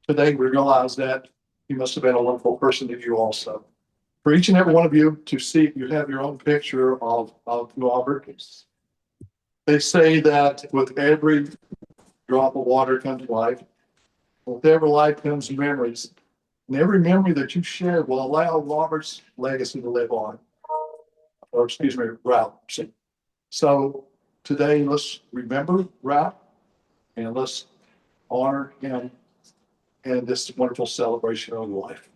Today, we realize that he must have been a wonderful person to you also. For each and every one of you to see, you have your own picture of Robert. They say that with every drop of water comes life. With every life comes memories. And every memory that you share will allow Robert's legacy to live on. Or excuse me, Ralph. So today, let's remember Ralph and let's honor him in this wonderful celebration of life.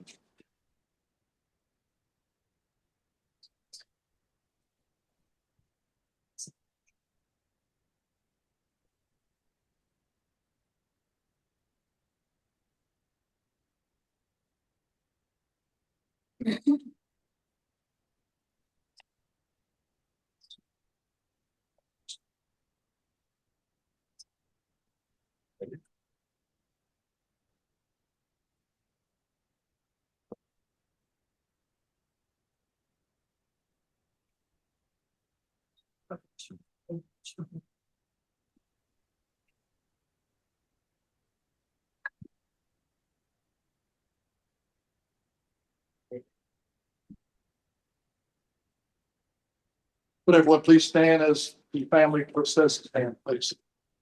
Would everyone please stand as the family says stand, please.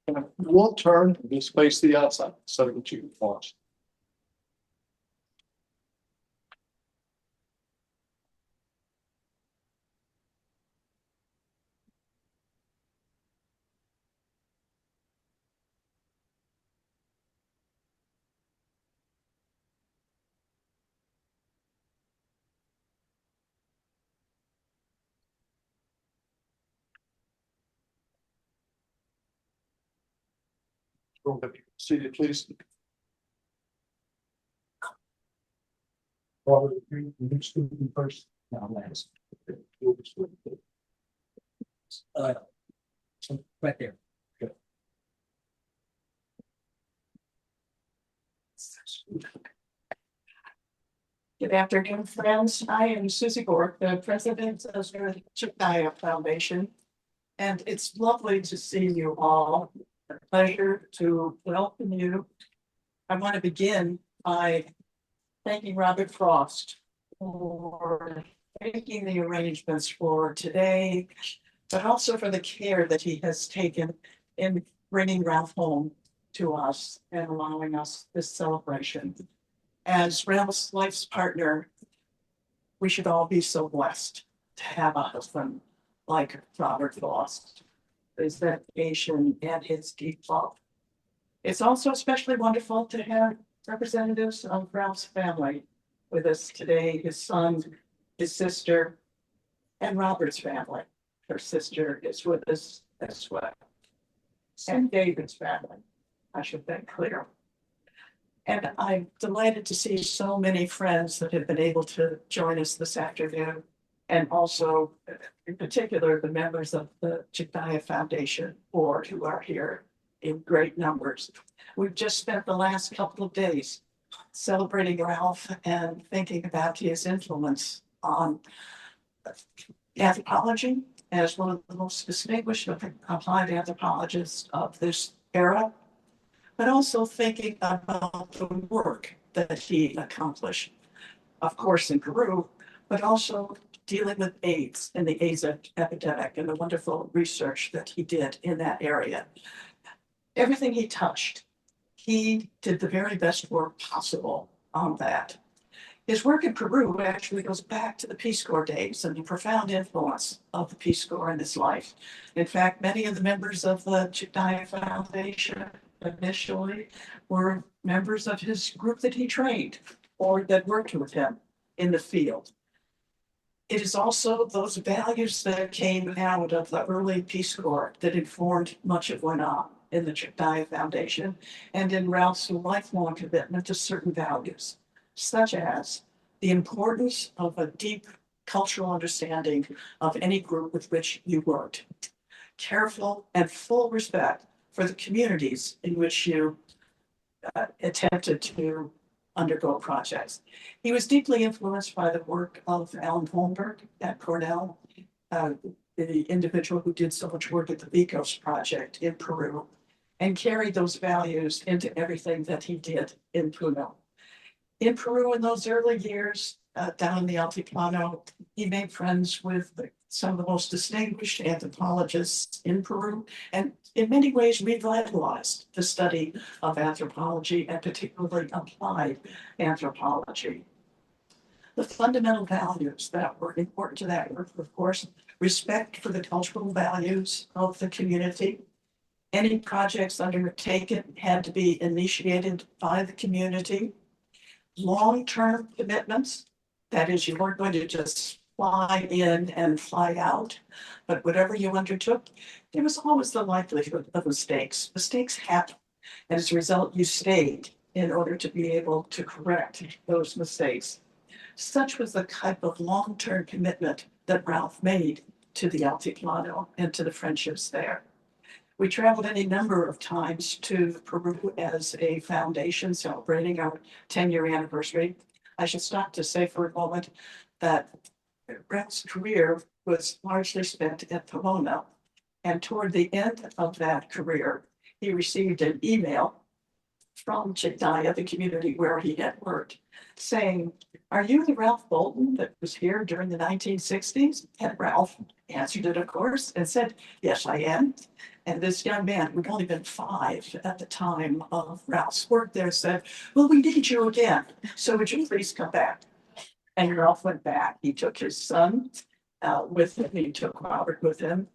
And you won't turn, just face the outside so that you can watch. Seated, please. Robert, you speaking first. Now, last. Right there. Good afternoon, friends. I am Susie Bork, the president of the Chictaya Foundation, and it's lovely to see you all. A pleasure to welcome you. I want to begin by thanking Robert Frost for making the arrangements for today, but also for the care that he has taken in bringing Ralph home to us and allowing us this celebration. As Ralph's life's partner, we should all be so blessed to have a husband like Robert Frost, his dedication and his deep love. It's also especially wonderful to have representatives of Ralph's family with us today, his son, his sister, and Robert's family. Her sister is with us as well. And David's family, I should make clear. And I'm delighted to see so many friends that have been able to join us this afternoon. And also, in particular, the members of the Chictaya Foundation board who are here in great numbers. We've just spent the last couple of days celebrating Ralph and thinking about his influence on anthropology as one of the most distinguished applied anthropologists of this era, but also thinking about the work that he accomplished, of course, in Peru, but also dealing with AIDS and the AIDS epidemic and the wonderful research that he did in that area. Everything he touched, he did the very best work possible on that. His work in Peru actually goes back to the Peace Corps days and the profound influence of the Peace Corps in his life. In fact, many of the members of the Chictaya Foundation initially were members of his group that he trained or that worked with him in the field. It is also those values that came out of the early Peace Corps that informed much of what went on in the Chictaya Foundation and in Ralph's lifelong commitment to certain values, such as the importance of a deep cultural understanding of any group with which you worked, careful and full respect for the communities in which you attempted to undergo projects. He was deeply influenced by the work of Alan Holmberg at Cornell, the individual who did so much work at the Vicos project in Peru. and carried those values into everything that he did in Puno. In Peru in those early years, down in the Altiplano, he made friends with some of the most distinguished anthropologists in Peru, and in many ways revitalized the study of anthropology and particularly applied anthropology. The fundamental values that were important to that work, of course, respect for the cultural values of the community. Any projects undertaken had to be initiated by the community. Long-term commitments, that is, you weren't going to just fly in and fly out, but whatever you undertook, there was always the likelihood of mistakes. Mistakes happen, and as a result, you stayed in order to be able to correct those mistakes. Such was the type of long-term commitment that Ralph made to the Altiplano and to the friendships there. We traveled any number of times to Peru as a foundation celebrating our 10-year anniversary. I should stop to say for a moment that Ralph's career was largely spent at Pomona. And toward the end of that career, he received an email from Chictaya, the community where he had worked, saying, "Are you the Ralph Bolton that was here during the 1960s? And Ralph answered it, of course, and said, "Yes, I am." And this young man, who'd only been 5 at the time of Ralph's work there, said, "Well, we need you again. So would you please come back?" And Ralph went back. He took his son with him. He took Robert with him.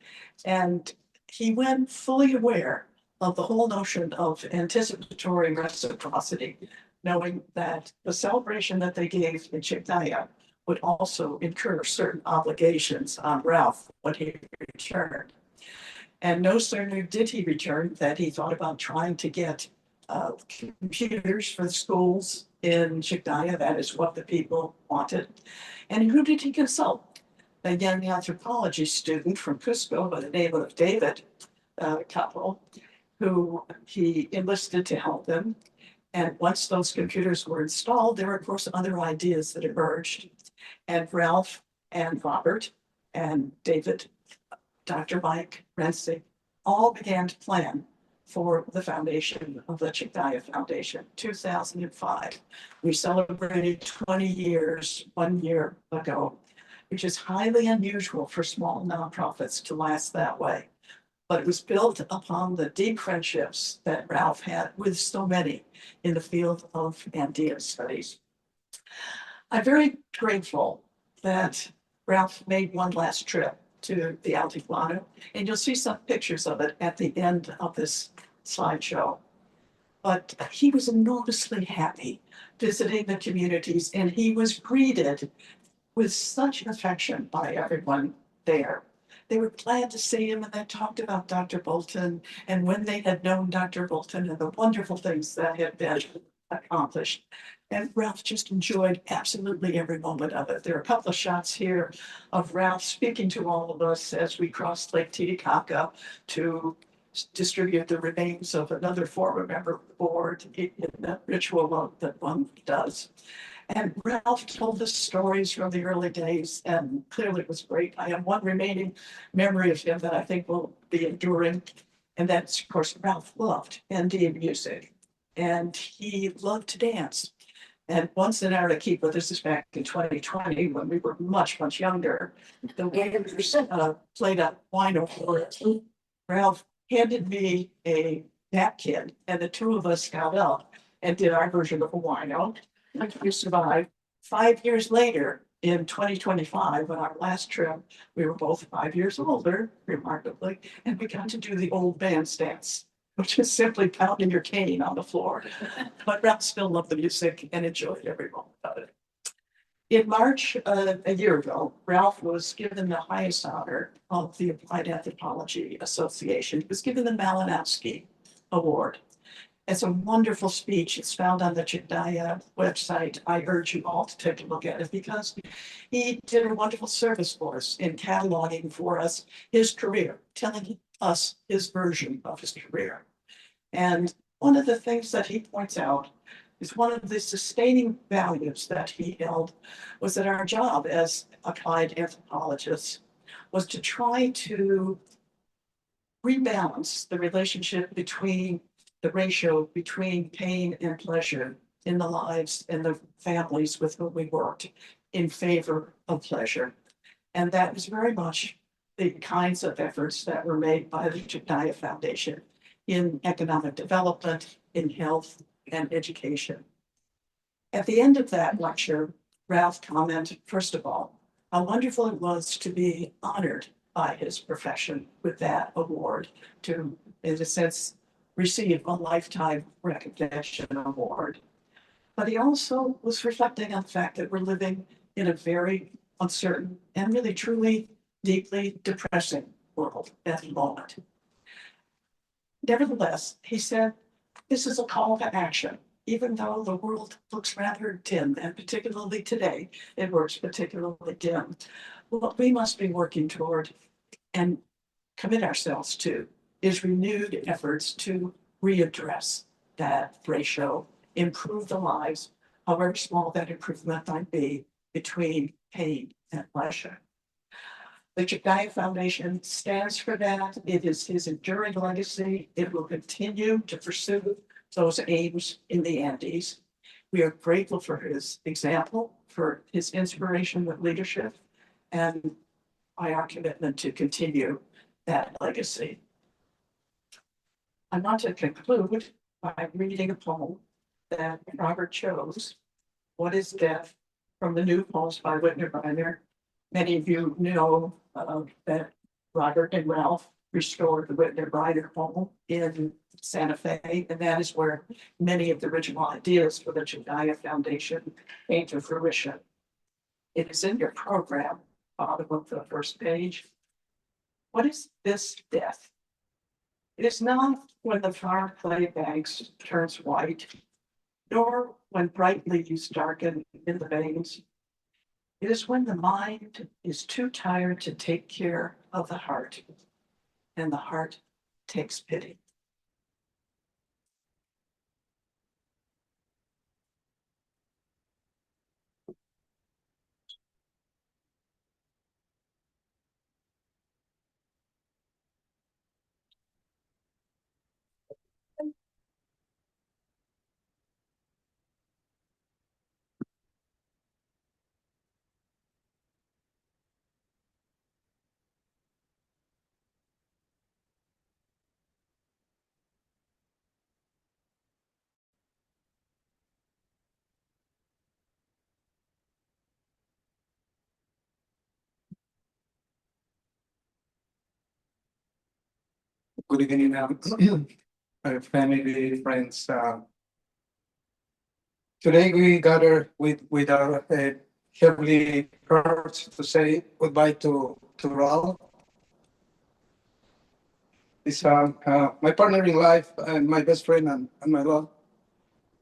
And he went fully aware of the whole notion of anticipatory reciprocity, knowing that the celebration that they gave in Chictaya would also incur certain obligations on Ralph when he returned. And no sooner did he return that he thought about trying to get computers for the schools in Chictaya. That is what the people wanted. And who did he consult? A young anthropology student from Cusco by the name of David couple, who he enlisted to help him. And once those computers were installed, there were, of course, other ideas that emerged. And Ralph and Robert and David, Dr. Mike Rensick, all began to plan for the foundation of the Chictaya Foundation, 2005. We celebrated 20 years 1 year ago, which is highly unusual for small nonprofits to last that way. But it was built upon the deep friendships that Ralph had with so many in the field of Andean studies. I'm very grateful that Ralph made one last trip to the Altiplano, and you'll see some pictures of it at the end of this slideshow. But he was enormously happy visiting the communities, and he was greeted with such affection by everyone there. They were glad to see him, and they talked about Dr. Bolton and when they had known Dr. Bolton and the wonderful things that had been accomplished. And Ralph just enjoyed absolutely every moment of it. There are a couple of shots here of Ralph speaking to all of us as we crossed Lake Titicaca to distribute the remains of another former member of the board in that ritual that one does. And Ralph told us stories from the early days, and clearly it was great. I have one remaining memory of him that I think will be enduring, and that's, of course, Ralph loved Andean music, and he loved to dance. And once in Arequipa, this is back in 2020, when we were much, much younger, the waiters played a wino for us. Ralph handed me a napkin, and the two of us got up and did our version of a wino. We survived. 5 years later, in 2025, on our last trip, we were both 5 years older, remarkably, and we got to do the old band stance, which is simply pounding your cane on the floor. But Ralph still loved the music and enjoyed every moment of it. In March, a year ago, Ralph was given the highest honor of the Applied Anthropology Association. He was given the Malinowski Award. It's a wonderful speech. It's found on the Chictaya website. I urge you all to take a look at it because he did a wonderful service for us in cataloging for us his career, telling us his version of his career. And one of the things that he points out is one of the sustaining values that he held was that our job as applied anthropologists was to try to rebalance the relationship between the ratio between pain and pleasure in the lives and the families with whom we worked in favor of pleasure. And that is very much the kinds of efforts that were made by the Jediah Foundation in economic development, in health and education. At the end of that lecture, Ralph commented, first of all, how wonderful it was to be honored by his profession with that award, to, in a sense, receive a lifetime recognition award. But he also was reflecting on the fact that we're living in a very uncertain and really truly deeply depressing world at the moment. Nevertheless, he said, this is a call to action. Even though the world looks rather dim, and particularly today, it looks particularly dim, what we must be working toward and commit ourselves to is renewed efforts to readdress that ratio, improve the lives, however small that improvement might be, between pain and pleasure. The Jediah Foundation stands for that. It is his enduring legacy. It will continue to pursue those aims in the Andes. We are grateful for his example, for his inspiration with leadership, and by our commitment to continue that legacy. I want to conclude by reading a poem that Robert chose, What is Death, from the new poems by Whitney Reiner. Many of you know that Robert and Ralph restored the Whitney Reiner poem in Santa Fe, and that is where many of the original ideas for the Jediah Foundation came to fruition. It is in your program, bottom of the first page. What is this death? It is not when the far clay banks turns white, nor when bright leaves darken in the veins. It is when the mind is too tired to take care of the heart, and the heart takes pity. Good evening, family, friends. Today we gather with our heavily hearts to say goodbye to Ralph. He's my partner in life and my best friend and my love.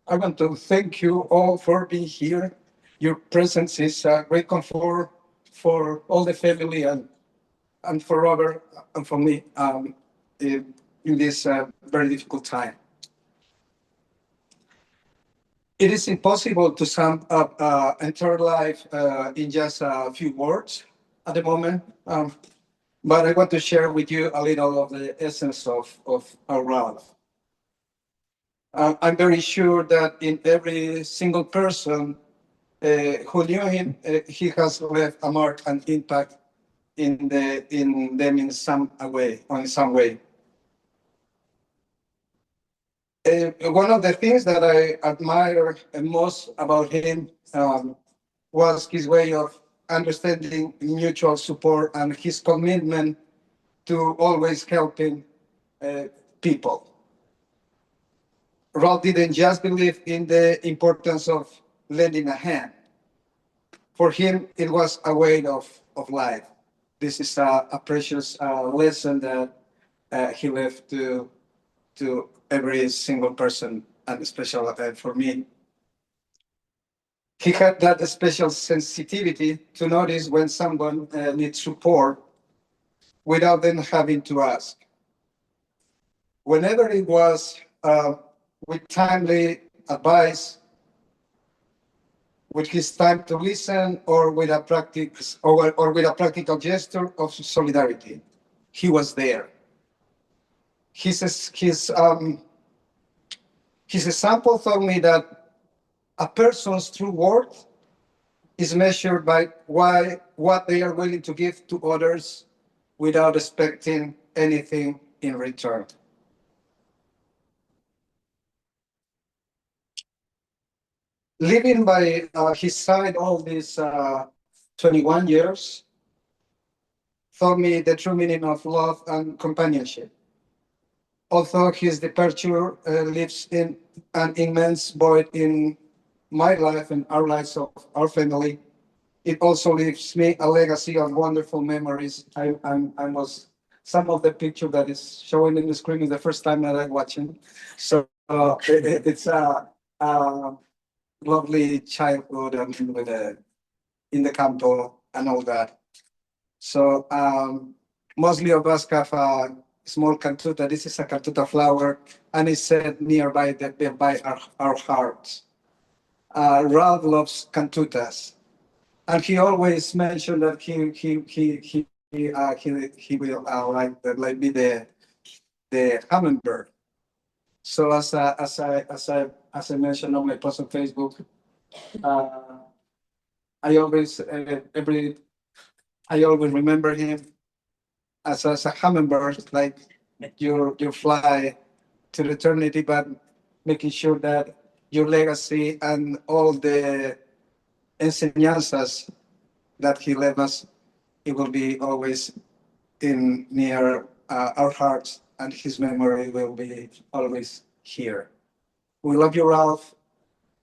I want to thank you all for being here. Your presence is a great comfort for all the family and for Robert and for me in this very difficult time. It is impossible to sum up entire life in just a few words at the moment, but I want to share with you a little of the essence of our Ralph. I'm very sure that in every single person who knew him, he has left a mark and impact in them in some way, or in some way. One of the things that I admire most about him was his way of understanding mutual support and his commitment to always helping people. Ralph didn't just believe in the importance of lending a hand. For him, it was a way of life. This is a precious lesson that he left to every single person, and especially for me. He had that special sensitivity to notice when someone needs support without them having to ask. Whenever it was with timely advice, with his time to listen, or with a practical gesture of solidarity, he was there. his example told me that a person's true worth is measured by what they are willing to give to others without expecting anything in return. Living by his side all these 21 years taught me the true meaning of love and companionship. Although his departure leaves in an immense void in my life and our lives of our family, it also leaves me a legacy of wonderful memories. I was some of the picture that is showing in the screen is the first time that I'm watching. So it's a lovely childhood and with in the campo and all that. So mostly of us have a small cantuta. This is a cantuta flower, and it's set nearby by our hearts. Ralph loves cantutas, and he always mentioned that he will like be the hummingbird. So as I mentioned on my post on Facebook, uh, I always I always remember him as a hummingbird, like you fly to eternity, but making sure that your legacy and all the enseñanzas that he left us, it will be always in near our hearts, and his memory will be always here. We love you, Ralph,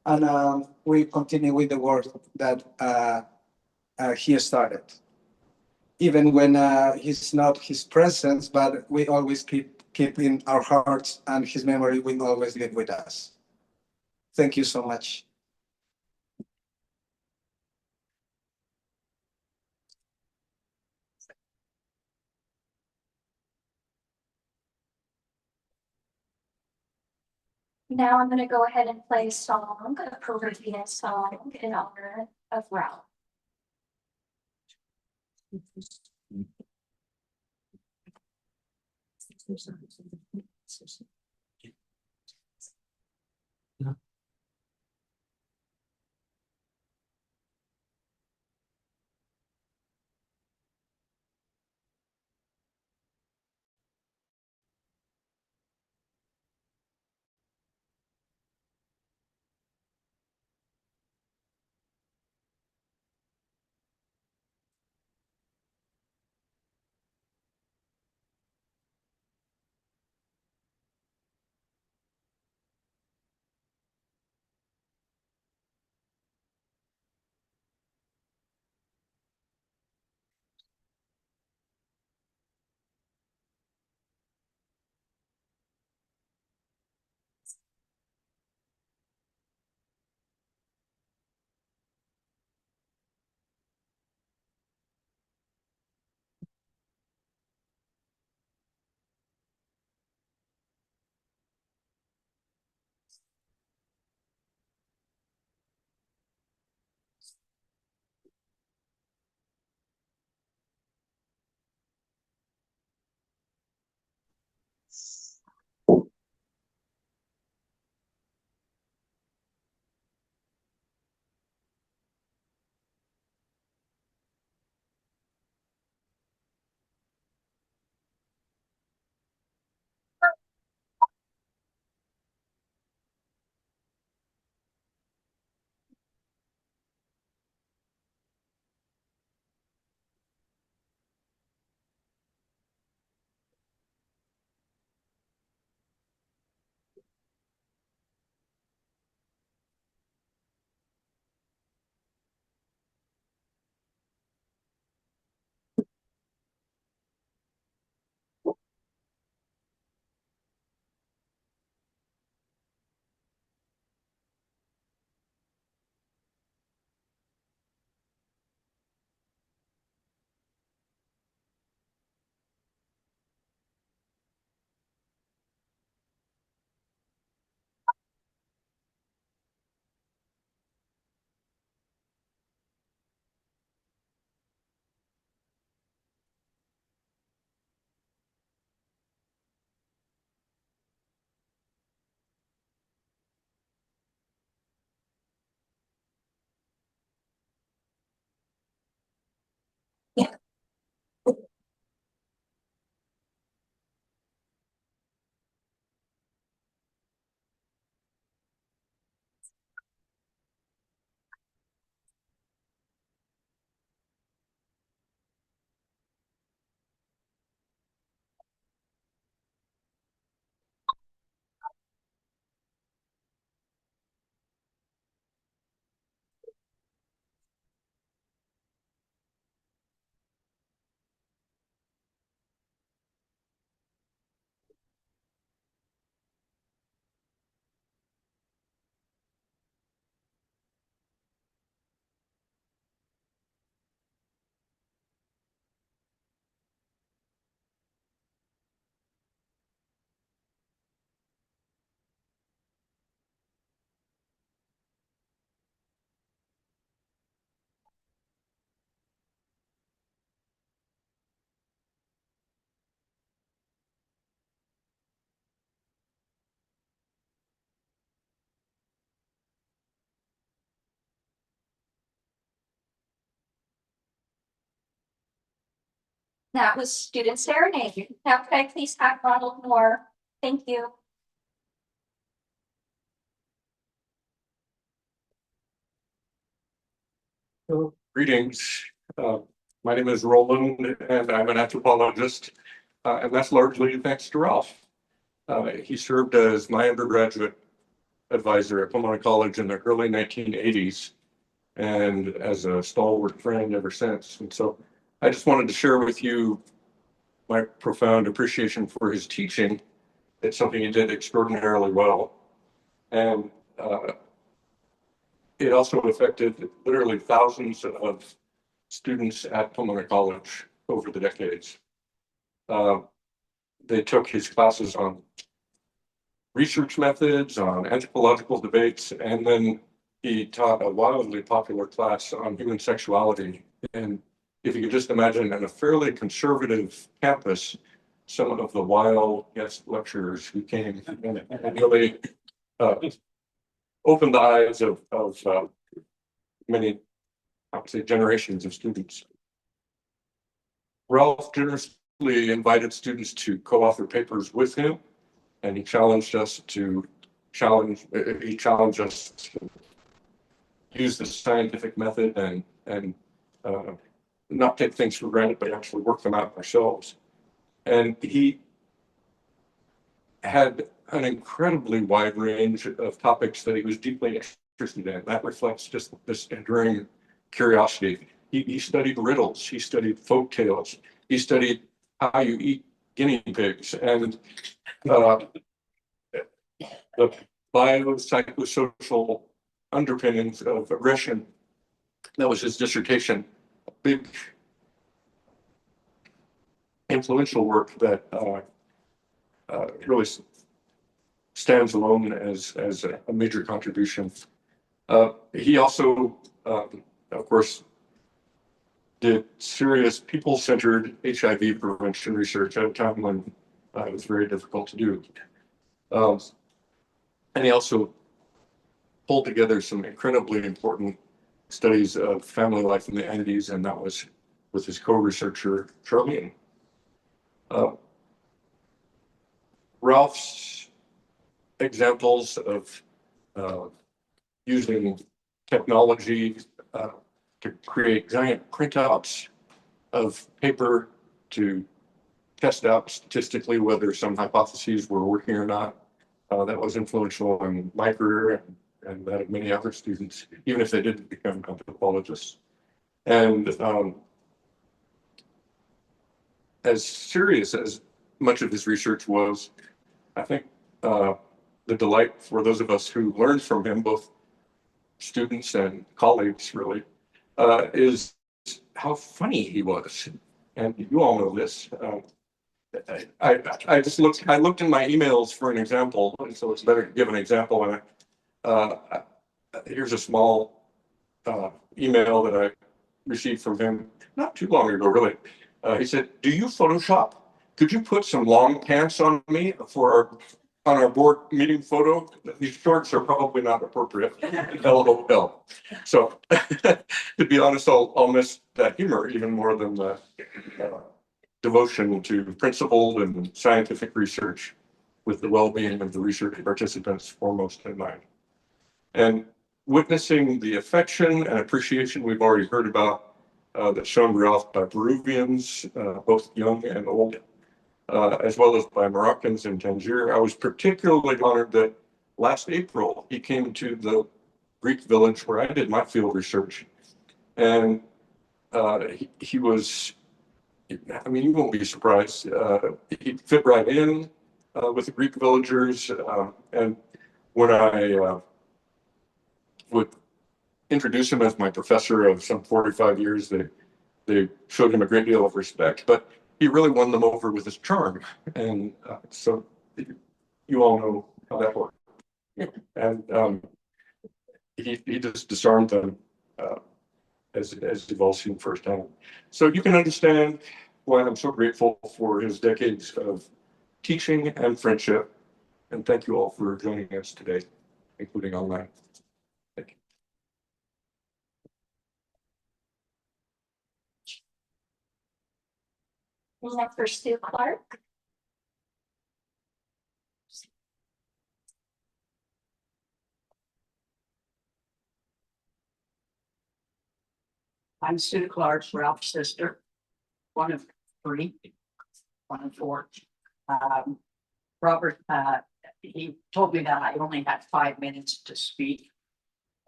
and we continue with the work that he started. Even when he's not his presence, but we always keep in our hearts, and his memory will always live with us. Thank you so much. Now I'm gonna go ahead and play a song, a Peruvian song in honor of Ralph. That was student serenade. Now could I please have Ronald Moore? Thank you. Greetings. My name is Roland, and I'm an anthropologist, and that's largely thanks to Ralph. He served as my undergraduate advisor at Pomona College in the early 1980s, and as a stalwart friend ever since. And so I just wanted to share with you my profound appreciation for his teaching. It's something he did extraordinarily well. And it also affected literally thousands of students at Pomona College over the decades. They took his classes on research methods, on anthropological debates, and then he taught a wildly popular class on human sexuality. And if you could just imagine, on a fairly conservative campus, some of the wild guest lecturers who came and really opened the eyes of many, I would say, generations of students. Ralph generously invited students to co-author papers with him, and he challenged us to use the scientific method and not take things for granted, but actually work them out ourselves. And he had an incredibly wide range of topics that he was deeply interested in. That reflects just this enduring curiosity. He studied riddles, he studied folk tales, he studied how you eat guinea pigs, and the biopsychosocial underpinnings of aggression. That was his dissertation. Big, influential work that really stands alone as a major contribution. He also, of course, did serious people-centered HIV prevention research at a time when it was very difficult to do. And he also pulled together some incredibly important studies of family life in the Andes, and that was with his co-researcher, Charlene. Ralph's examples of using technology to create giant printouts of paper to test out statistically whether some hypotheses were working or not. That was influential in my career and that of many other students, even if they didn't become anthropologists. And as serious as much of his research was, I think the delight for those of us who learned from him, both students and colleagues really, is how funny he was. And you all know this. I looked in my emails for an example, and so it's better to give an example. And here's a small email that I received from him not too long ago, really. He said, "Do you Photoshop? Could you put some long pants on me on our board meeting photo? These shorts are probably not appropriate." LOL. So, to be honest, I'll miss that humor even more than the devotion to principled and scientific research, with the well-being of the research participants foremost in mind. And witnessing the affection and appreciation we've already heard about that's shown Ralph by Peruvians, both young and old, as well as by Moroccans in Tangier. I was particularly honored that last April he came to the Greek village where I did my field research. And he was, I mean, you won't be surprised. He fit right in with the Greek villagers. And when I would introduce him as my professor of some 45 years, they showed him a great deal of respect. But he really won them over with his charm. And so you all know how that worked. And he just disarmed them, as you've all seen firsthand. So you can understand why I'm so grateful for his decades of teaching and friendship. And thank you all for joining us today, including online. Thank you. And then for Sue Clark. I'm Sue Clark, Ralph's sister, one of three, one of four. Robert, he told me that I only had 5 minutes to speak.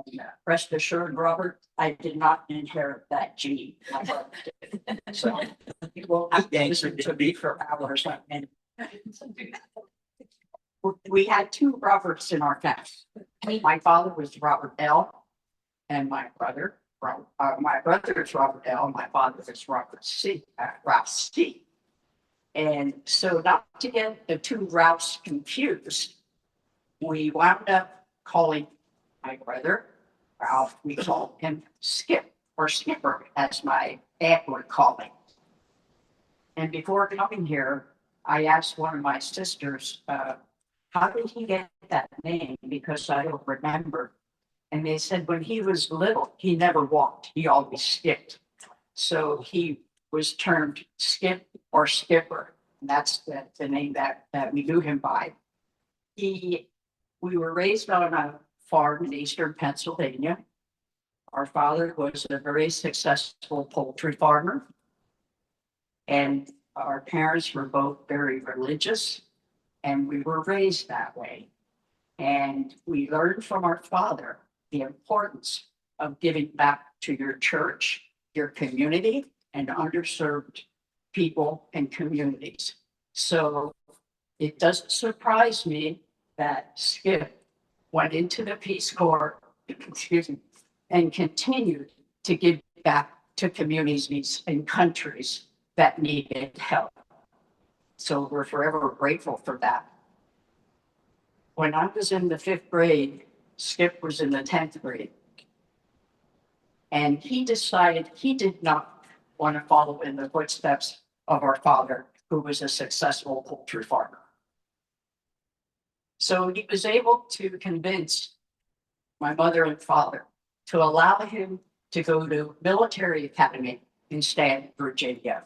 And, rest assured, Robert, I did not inherit that gene. My brother did. So you will have to listen to me for hours. And we had two Roberts in our family. My father was Robert L. and my brother is Robert L. My father is Robert C. Ralph C. And so not to get the two Ralphs confused, we wound up calling my brother Ralph, we called him Skip or Skipper, as my aunt would call him. And before coming here, I asked one of my sisters, how did he get that name? Because I don't remember. And they said when he was little, he never walked, he always skipped. So he was termed Skip or Skipper. And that's the name that we knew him by. We were raised on a farm in eastern Pennsylvania. Our father was a very successful poultry farmer. And our parents were both very religious, and we were raised that way. And we learned from our father the importance of giving back to your church, your community, and underserved people and communities. So it doesn't surprise me that Skip went into the Peace Corps, excuse me, and continued to give back to communities and countries that needed help. So we're forever grateful for that. When I was in the 5th grade, Skip was in the 10th grade. And he decided he did not want to follow in the footsteps of our father, who was a successful poultry farmer. So he was able to convince my mother and father to allow him to go to military academy in Stanton, Virginia.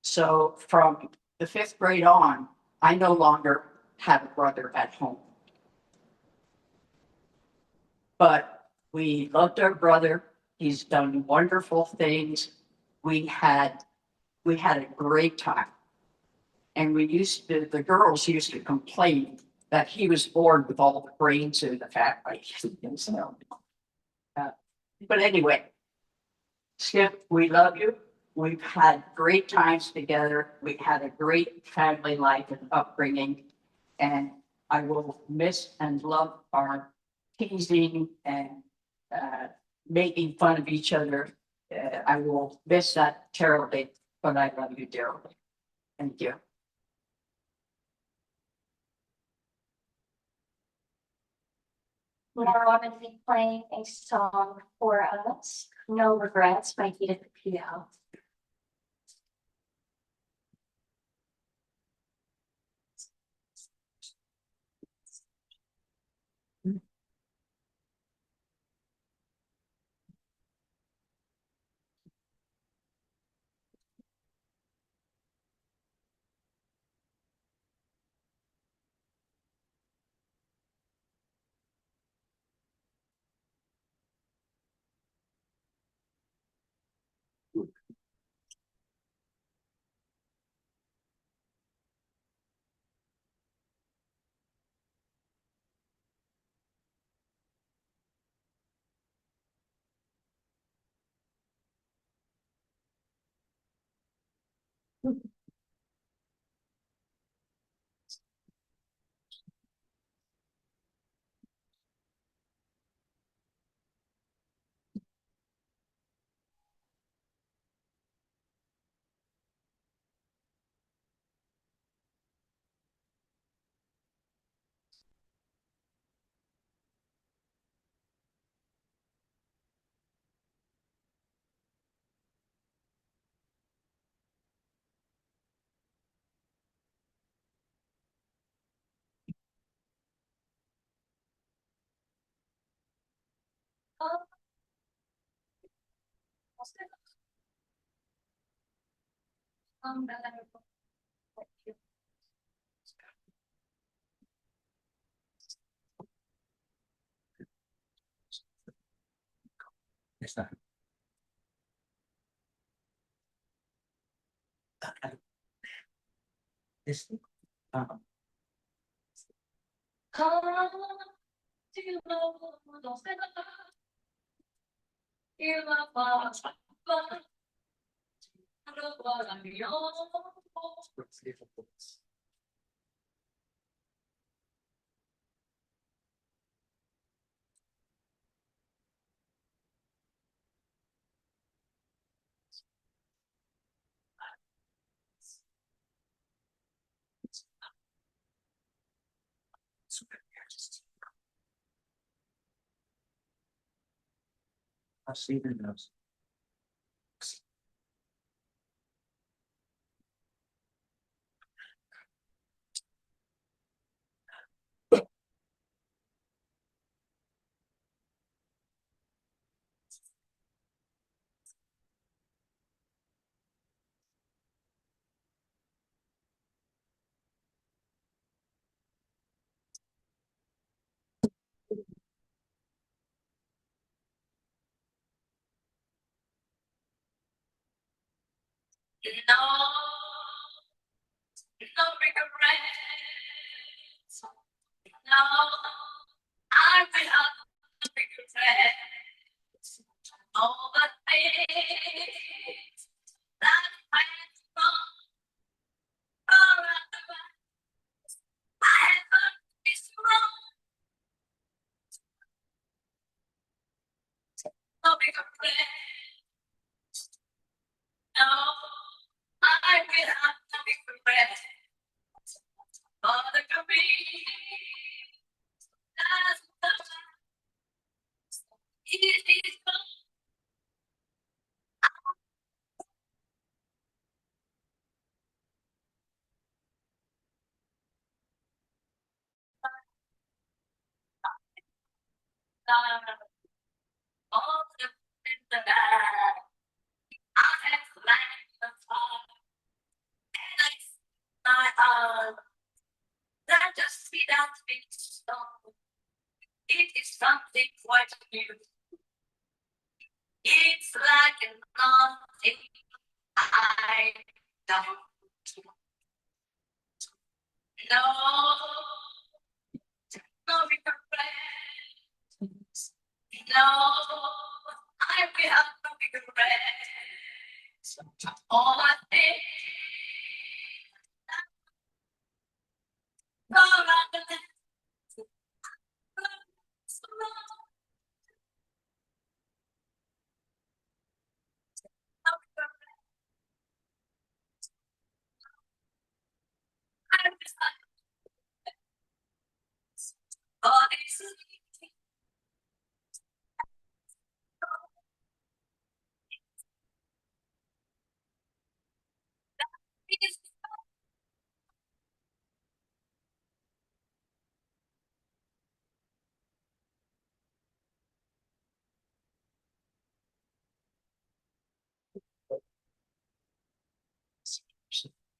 So from the 5th grade on, I no longer had a brother at home. But we loved our brother. He's done wonderful things. We had a great time. And the girls used to complain that he was born with all the brains in the family. But anyway, Skip, we love you. We've had great times together. We had a great family life and upbringing. And I will miss and love our teasing and making fun of each other. I will miss that terribly, but I love you dearly. Thank you. Now I'm going to be playing a song for us, No Regrets by Edith Piaf. I've seen it now.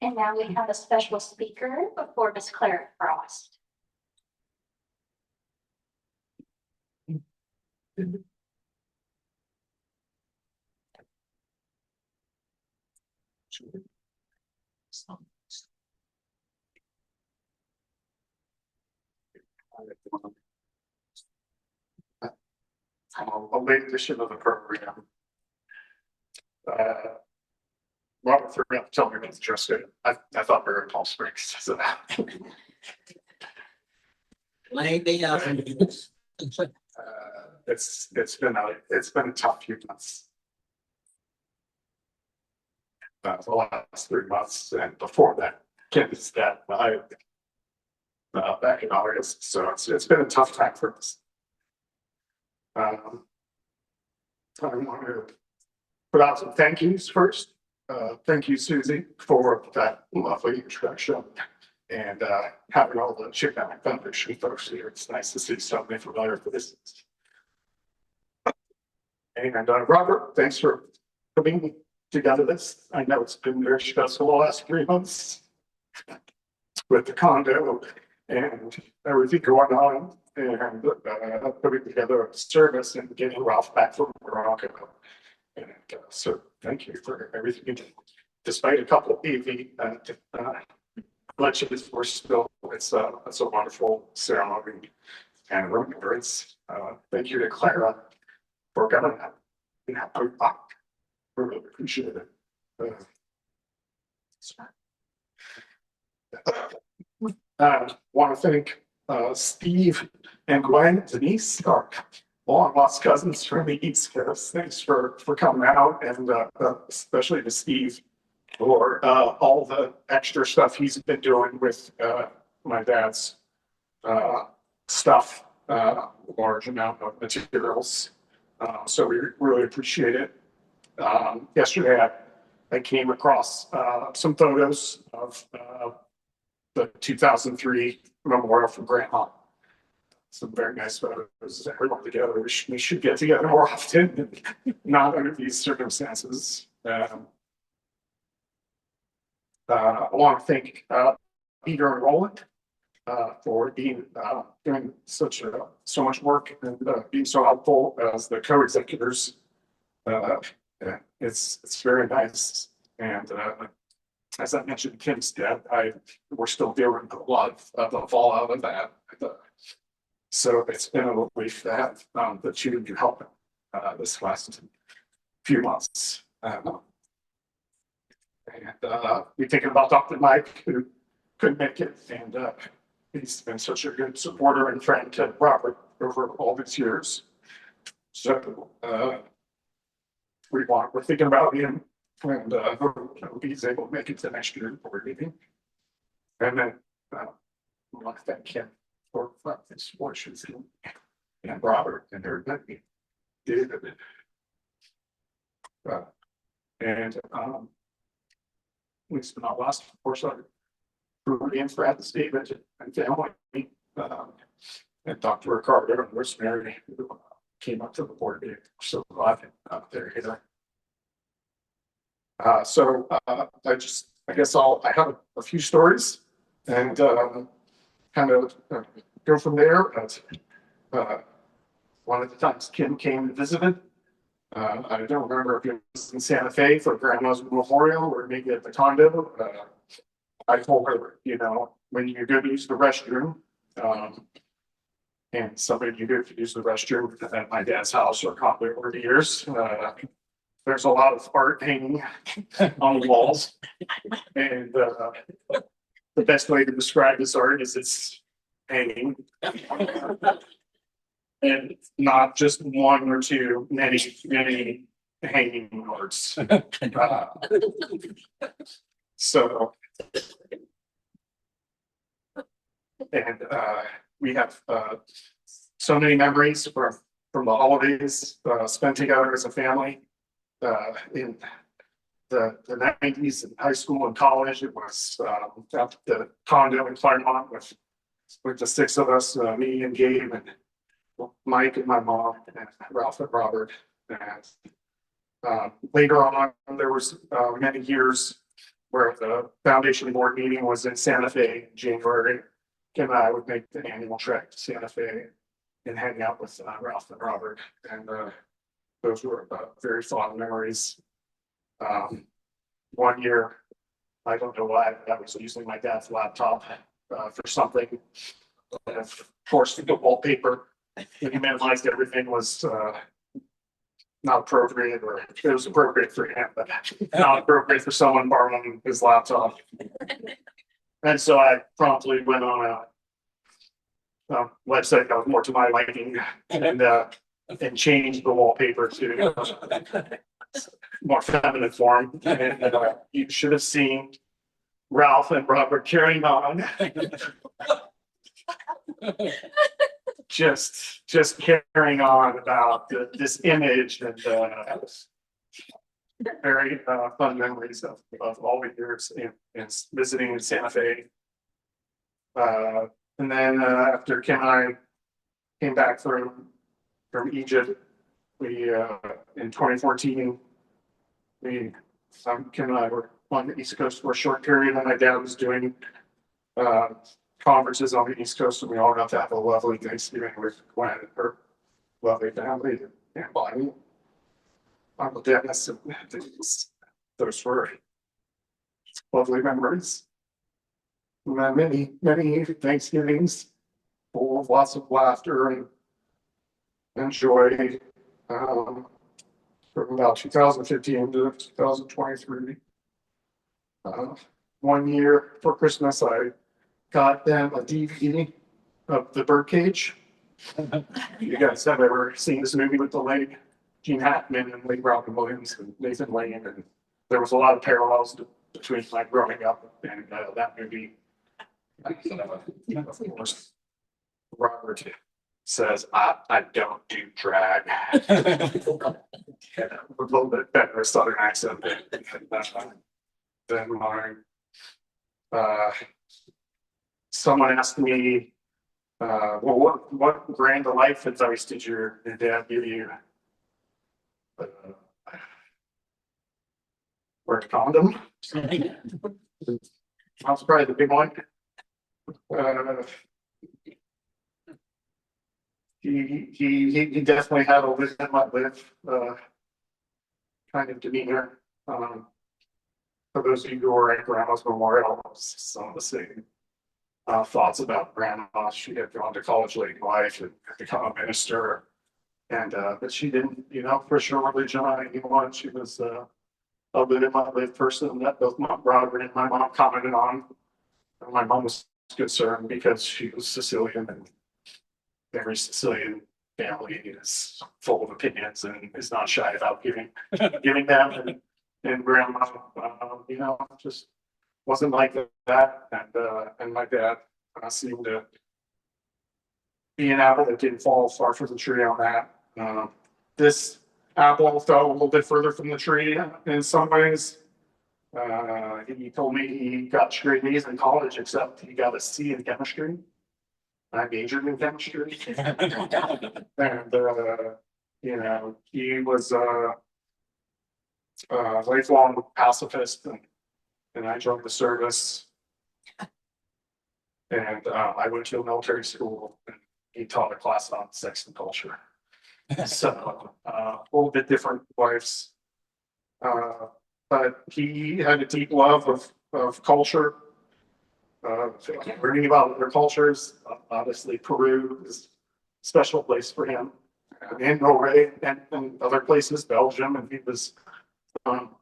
And now we have a special speaker before Miss Clara Frost. A late edition of the program. Robert threw out, tell me about the dress code. I thought we were in Palm Springs. So it's been a tough few months. The last 3 months and before that, Ken's death, back in August. So it's been a tough time for us. I want to put out some thank yous first. Thank you, Susie, for that lovely introduction and having all the Chip Valley Foundation folks here. It's nice to see so many familiar faces. And Robert, thanks for coming together this. I know it's been very stressful the last 3 months with the condo and everything going on, and putting together a service and getting Ralph back from Morocco. And so thank you for everything you did. Despite a couple of AV glitches, we're still, it's a wonderful ceremony and remembrance. Thank you to Clara for coming up and having fun. We really appreciate it. Want to thank Steve and Gwen, Denise, our long lost cousins from the East Coast. Thanks for coming out, and especially to Steve for all the extra stuff he's been doing with my dad's stuff, large amount of materials. So we really appreciate it. Yesterday, I came across some photos of the 2003 memorial from Grandma. Some very nice photos. Everyone together. We should get together more often, not under these circumstances. I want to thank Peter and Roland for being doing so much work and being so helpful as the co-executors. It's very nice, and as I mentioned, Kim's death. We're still dealing with a lot of the fallout of that. So it's been a relief to have the two of you helping this last few months. And we're thinking about Dr. Mike, who couldn't make it, and he's been such a good supporter and friend to Robert over all these years. So we're thinking about him, and hope he's able to make it to next year's board meeting. And then I want to thank him for his fortunes and Robert and everybody. David. And least but not last, of course, Rudy and Fred, David and family, and Dr. Ricardo and Rosemary, who came up to the board meeting. So glad they're here. So I guess I have a few stories and kind of go from there. But one of the times Kim came and visited, I don't remember if it was in Santa Fe for Grandma's memorial or maybe at the condo. I told her, when you go to use the restroom, and somebody you go to use the restroom at my dad's house or condo over the years, there's a lot of art hanging on the walls, and the best way to describe this art is it's hanging. And not just one or two, many hanging arts. So, and we have so many memories from the holidays spent together as a family in the 90s in high school and college. It was at the condo in Claremont with the six of us, me and Gabe and Mike and my mom and Ralph and Robert. And later on, there was many years where the foundation board meeting was in Santa Fe in January. Kim and I would make the annual trek to Santa Fe and hang out with Ralph and Robert. And those were very fond memories. One year, I don't know why, I was using my dad's laptop for something. And of course, the wallpaper. He minimized everything was not appropriate, or it was appropriate for him, but not appropriate for someone borrowing his laptop. And so I promptly went on a website that was more to my liking and changed the wallpaper to more feminine form. And you should have seen Ralph and Robert carrying on. Just carrying on about this image and very fun memories of all the years and visiting in Santa Fe. And then after Kim and I came back from Egypt, we in 2014 we Kim and I were on the East Coast for a short period, and my dad was doing conferences on the East Coast, and we all got to have a lovely Thanksgiving with Gwen and her lovely family and Bonnie. Uncle Dennis, and those were lovely memories. And then many Thanksgivings full of lots of laughter and joy. From about 2015 to 2023. 1 year for Christmas, I got them a DVD of The Birdcage. You guys have ever seen this movie with the late Gene Hackman and late Robin Williams and Nathan Lane? And there was a lot of parallels between my growing up and that movie. Of course, Robert says, I don't do drag. With a little bit better Southern accent than mine. Someone asked me, well, what brand of life advice did your dad give you? Wear a condom. That's probably the big one. He definitely had a live and let live kind of demeanor. For those of you who are at Grandma's Memorial, some of the same thoughts about Grandma. She had gone to college late in life and become a minister, and but she didn't, push her religion on anyone. She was a live and let live person that both Robert and my mom commented on. And my mom was concerned because she was Sicilian, and every Sicilian family is full of opinions and is not shy about giving them. And Grandma, just wasn't like that. And my dad seemed to be an apple that didn't fall far from the tree on that. This apple fell a little bit further from the tree in some ways. He told me he got straight A's in college, except he got a C in chemistry. I majored in chemistry. And, he was a lifelong pacifist, and I joined the service. And I went to a military school, and he taught a class on sex and culture. So a little bit different lives. But he had a deep love of culture. Learning about other cultures. Obviously, Peru is a special place for him, and Norway and other places, Belgium, and he was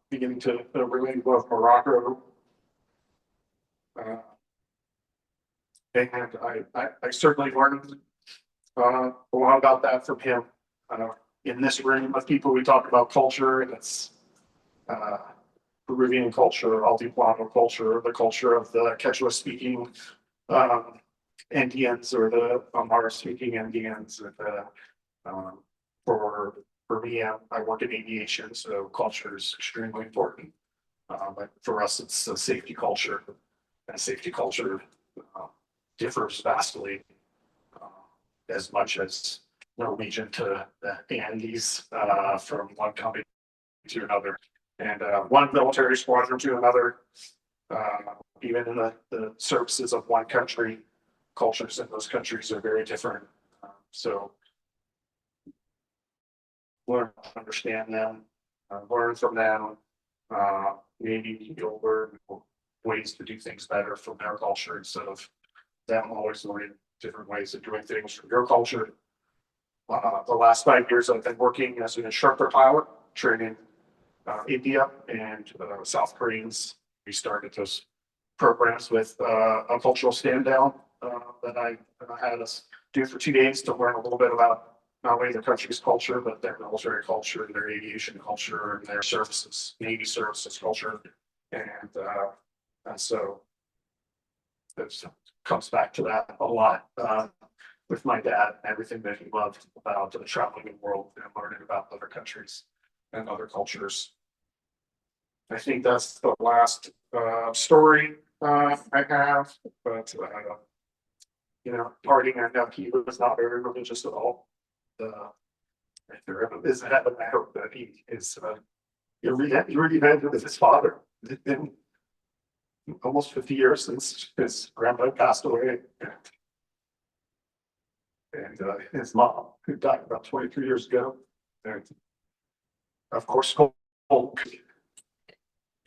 beginning to really love Morocco. And I certainly learned a lot about that from him. In this room of people, we talk about culture, and it's Peruvian culture, Altiplano culture, the culture of the Quechua speaking Indians or the Amara speaking Indians. And for me, I work in aviation, so culture is extremely important. But for us, it's a safety culture, and safety culture differs vastly, as much as Norwegian to the Andes, from one country to another. And one military squadron to another, even in the services of one country, cultures in those countries are very different. So learn to understand them, learn from them. Maybe you'll learn ways to do things better from their culture instead of them always learning different ways of doing things from your culture. The last 5 years I've been working as an instructor pilot, training India and South Koreans. We started those programs with a cultural stand down that I had us do for 2 days to learn a little bit about not only their country's culture, but their military culture, and their aviation culture, and their services, Navy services culture. And so it comes back to that a lot with my dad, everything that he loved about traveling the world and learning about other countries and other cultures. I think that's the last story I have, but parting, I know he was not very religious at all. If there ever is heaven, I hope that he is You reunited with his father. It's been almost 50 years since his grandmother passed away. And his mom, who died about 23 years ago. And of course, Hulk.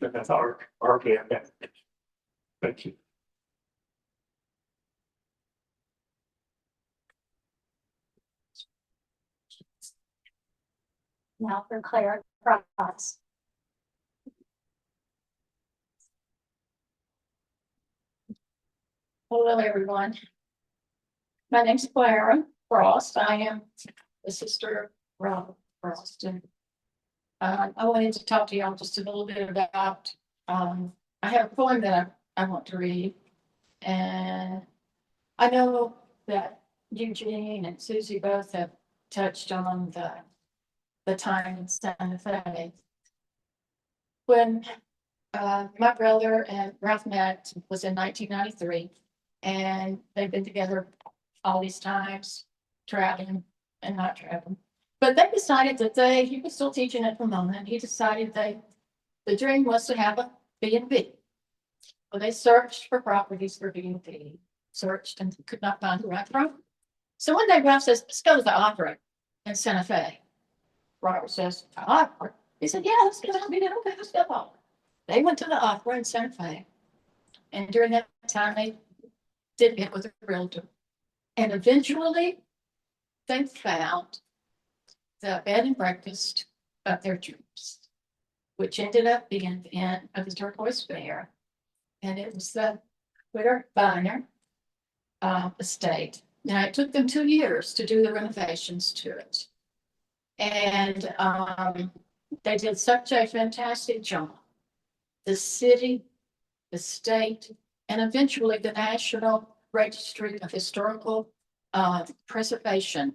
And that's our band. Thank you. Now for Claire Cross. Hello, everyone. My name's Clara Frost. I am the sister of Robert Frost. And I wanted to talk to y'all just a little bit about, I have a poem that I want to read. And I know that Eugene and Susie both have touched on the time in Santa Fe. When my brother and Ralph met was in 1993, and they've been together all these times, traveling and not traveling. But they decided that he was still teaching at the moment. He decided the dream was to have a B&B. Well, they searched for properties for B&B, searched and could not find the right property. So one day Ralph says, let's go to the opera in Santa Fe. Robert says, opera? He said, yeah, let's go. Okay, let's go to opera. They went to the opera in Santa Fe. And during that time, they did get with a realtor. And eventually, they found the bed and breakfast of their dreams, which ended up being the inn of the Turquoise Bear. And it was the Witter Biner estate. Now, it took them 2 years to do the renovations to it. And they did such a fantastic job. The city, the state, and eventually the National Registry of Historical Preservation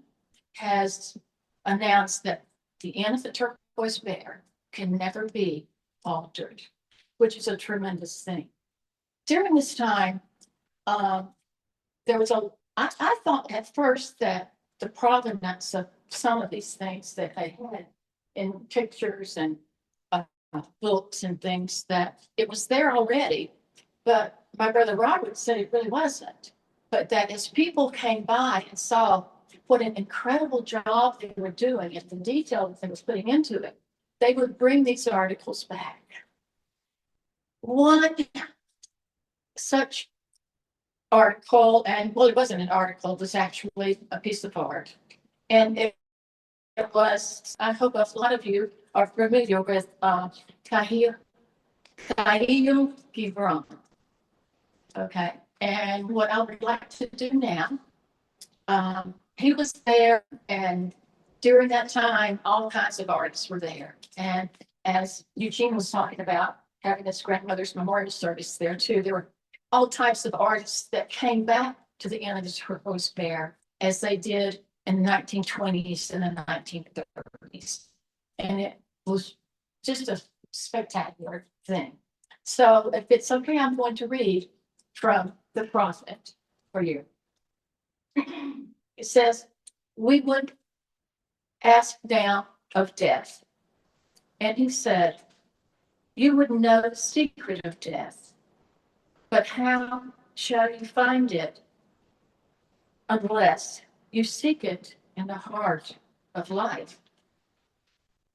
has announced that the Inn of the Turquoise Bear can never be altered, which is a tremendous thing. During this time, there was I thought at first that the provenance of some of these things that they had in pictures and books and things, that it was there already. But my brother Robert said it really wasn't. But that as people came by and saw what an incredible job they were doing and the detail that they was putting into it, they would bring these articles back. One such article, and well, it wasn't an article, it was actually a piece of art. And it was, I hope a lot of you are familiar with Cahill Gibran. Okay, and what I would like to do now, he was there, and during that time, all kinds of artists were there. And as Eugene was talking about having his grandmother's memorial service there too, there were all types of artists that came back to the Inn of the Turquoise Bear as they did in the 1920s and the 1930s. And it was just a spectacular thing. So if it's okay, I'm going to read from the prophet for you. It says, we would ask now of death. And he said, you would know the secret of death, but how shall you find it unless you seek it in the heart of life?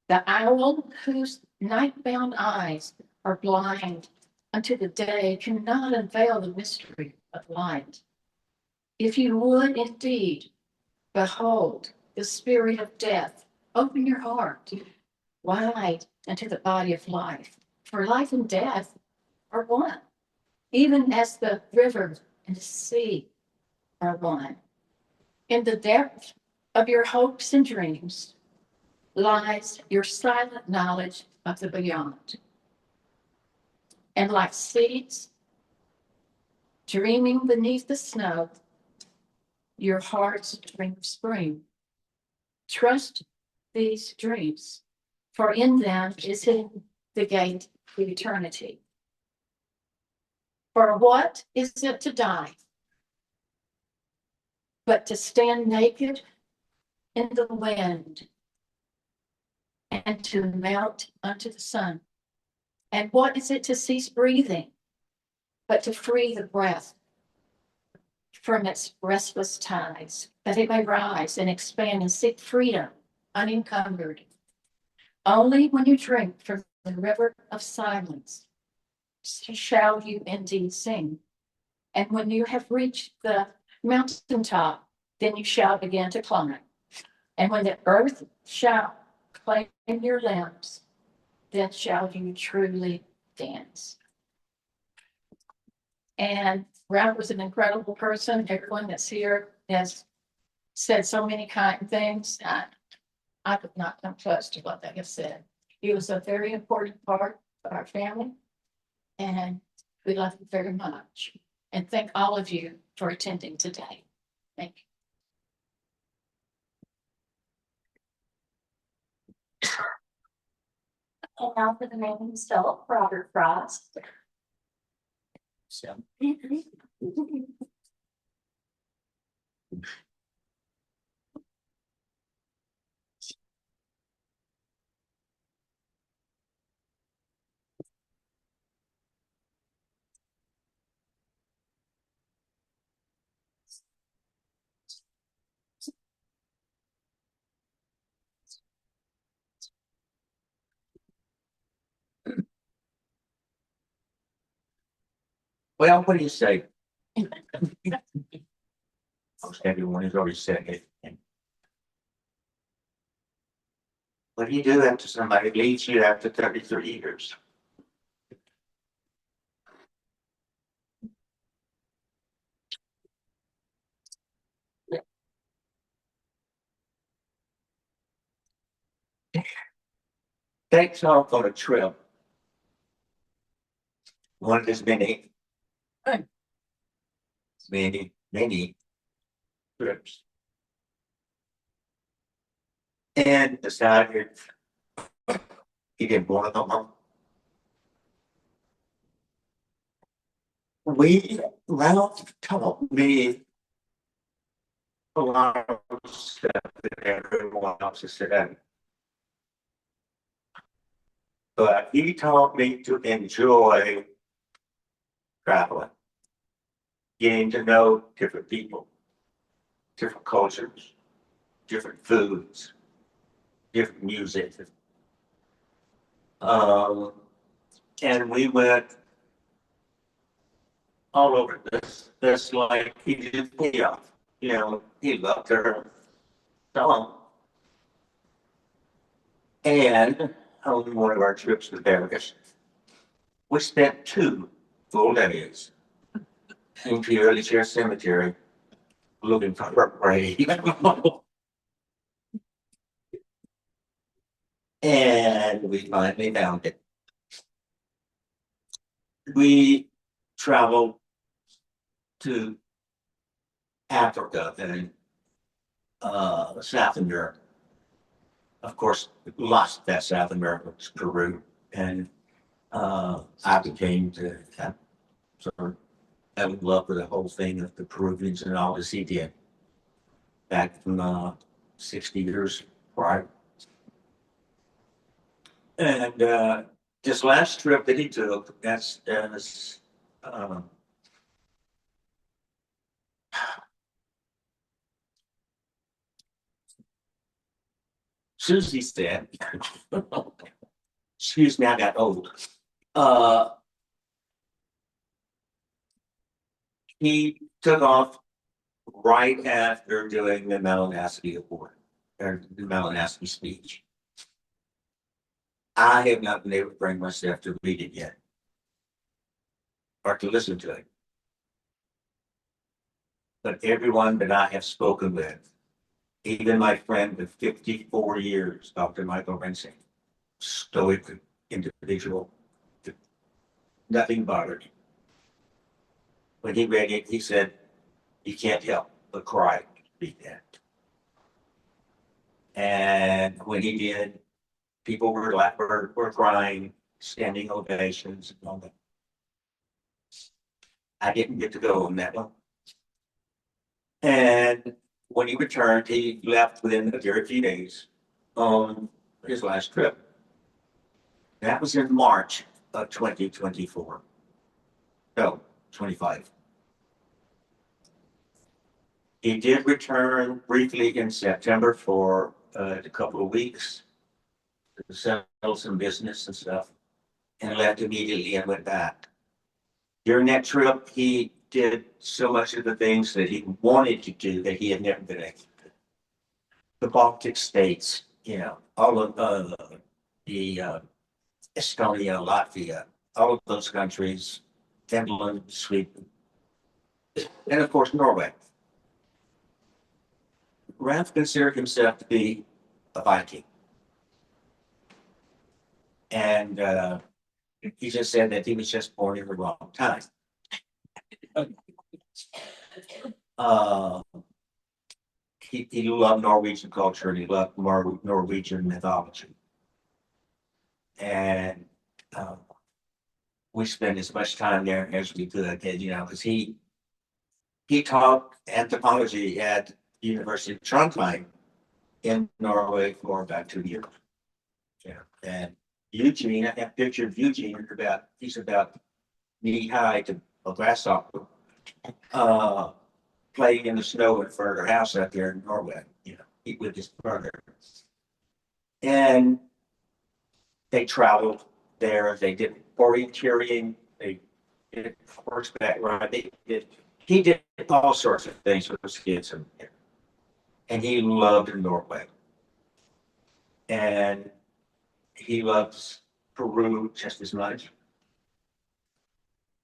The owl whose night-bound eyes are blind unto the day cannot unveil the mystery of light. If you would indeed behold the spirit of death, open your heart wide into the body of life, for life and death are one, even as the river and the sea are one. In the depth of your hopes and dreams lies your silent knowledge of the beyond. And like seeds dreaming beneath the snow, your heart's dreams spring. Trust these dreams, for in them is hidden the gate to eternity. For what is it to die but to stand naked in the wind and to melt unto the sun. And what is it to cease breathing, but to free the breath from its restless ties, that it may rise and expand and seek freedom unencumbered. Only when you drink from the river of silence shall you indeed sing. And when you have reached the mountaintop, then you shall begin to climb. And when the earth shall claim your limbs, then shall you truly dance. And Ralph was an incredible person. Everyone that's here has said so many kind things. I could not come close to what they have said. He was a very important part of our family, and we love him very much. And thank all of you for attending today. Thank you. And now for the man himself, Robert Frost. So. Well, what do you say? Most everyone has already said it. What do you do after somebody leaves you after 33 years? Takes off on a trip. One of his many, many trips. And decided he didn't want to go home. Ralph taught me a lot of stuff that everyone else has said. But he taught me to enjoy traveling, getting to know different people, different cultures, different foods, different music. And we went all over this like he did me off. You know, he loved her song. And on one of our trips to Vegas, we spent 2 full days in Purely Chair Cemetery looking for a grave. And we finally found it. We traveled to Africa and South America. Of course, lost that South America was Peru, and I became to sort of in love with the whole thing of the Peruvians and all this he did back from 60 years prior. And this last trip that he took, that's Susie said, excuse me, I got old. He took off right after doing the Malinowski Award, or the Malinowski speech. I have not been able to bring myself to read it yet, or to listen to it. But everyone that I have spoken with, even my friend of 54 years, Dr. Michael Rensing, stoic individual, nothing bothered him. When he read it, he said, you can't help but cry to read that. And when he did, people were crying, standing ovations and all that. I didn't get to go on that one. And when he returned, he left within a very few days on his last trip. That was in March of 2024. No, 25. He did return briefly in September for a couple of weeks to settle some business and stuff, and left immediately and went back. During that trip, he did so much of the things that he wanted to do that he had never been able to do. The Baltic states, you know, all of the Estonia, Latvia, all of those countries, Finland, Sweden, and of course, Norway. Ralph considered himself to be a Viking. And he just said that he was just born in the wrong time. He loved Norwegian culture and he loved Norwegian mythology. And we spent as much time there as we could, you know, because he taught anthropology at the University of Trondheim in Norway for about 2 years. Yeah. And Eugene, I have a picture of Eugene he's about knee high to a grasshopper, playing in the snow in front of their house out there in Norway, you know, with his brother. And they traveled there, they did orienteering, they did horseback ride, he did all sorts of things with his kids and he loved Norway. And he loves Peru just as much.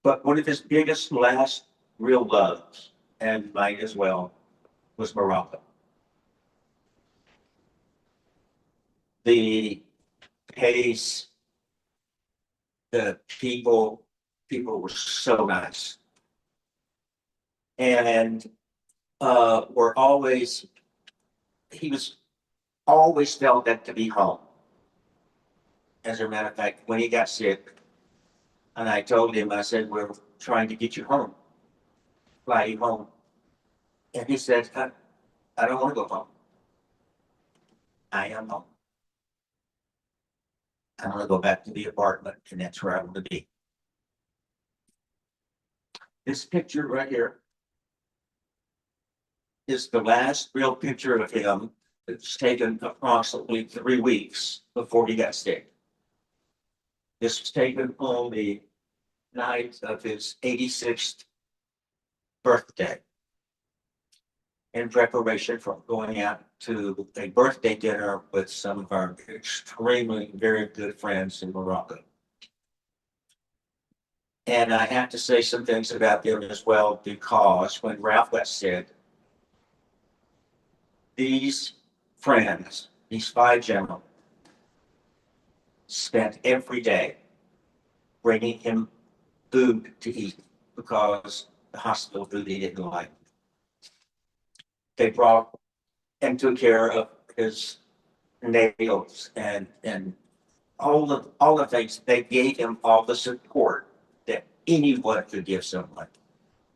But one of his biggest last real loves, and mine as well, was Morocco. The pace, the people were so nice. And he was always felt that to be home. As a matter of fact, when he got sick, and I told him, I said, we're trying to get you home, fly you home. And he said, I don't want to go home. I am home. I want to go back to the apartment, and that's where I want to be. This picture right here is the last real picture of him. It's taken approximately 3 weeks before he got sick. This was taken on the night of his 86th birthday in preparation for going out to a birthday dinner with some of our extremely very good friends in Morocco. And I have to say some things about them as well, because when Ralph got sick, these friends, these 5 gentlemen, spent every day bringing him food to eat because the hospital food he didn't like. They brought and took care of his nails and all the things. They gave him all the support that anyone could give someone.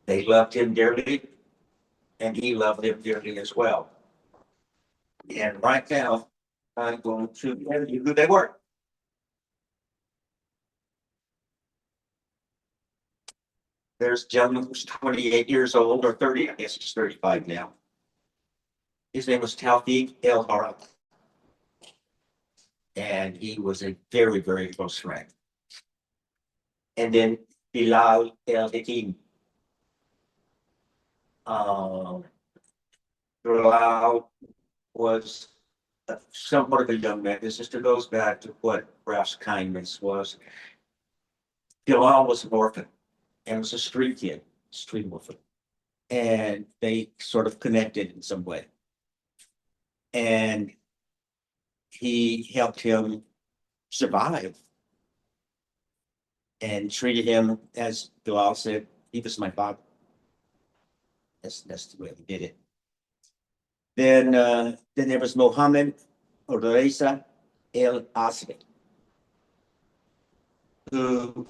They loved him dearly, and he loved them dearly as well. And right now, I'm going to tell you who they were. There's a gentleman who's 28 years old, or 30, I guess he's 35 now. His name was Tawfiq El Harat. And he was a very, very close friend. And then Bilal El Hakim. Bilal was somewhat of a young man. This just goes back to what Ralph's kindness was. Bilal was an orphan and was a street kid, street orphan. And they sort of connected in some way. And he helped him survive and treated him, as Bilal said, he was my father. That's the way we did it. Then there was Mohammed Reza El Asri, who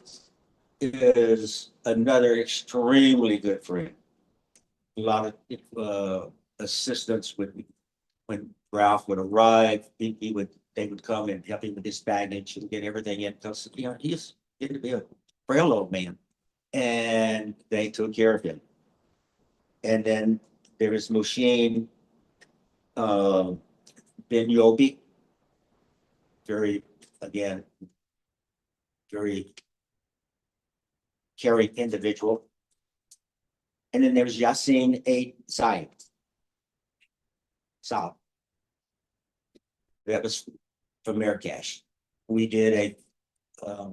is another extremely good friend. A lot of assistance with when Ralph would arrive. He would they would come and help him with his baggage and get everything in, because, you know, he's getting to be a frail old man. And they took care of him. And then there is Mushin, Ben Yobi. Very, again, very caring individual. And then there's Yasin A. Saib. That was from Marrakesh. We did a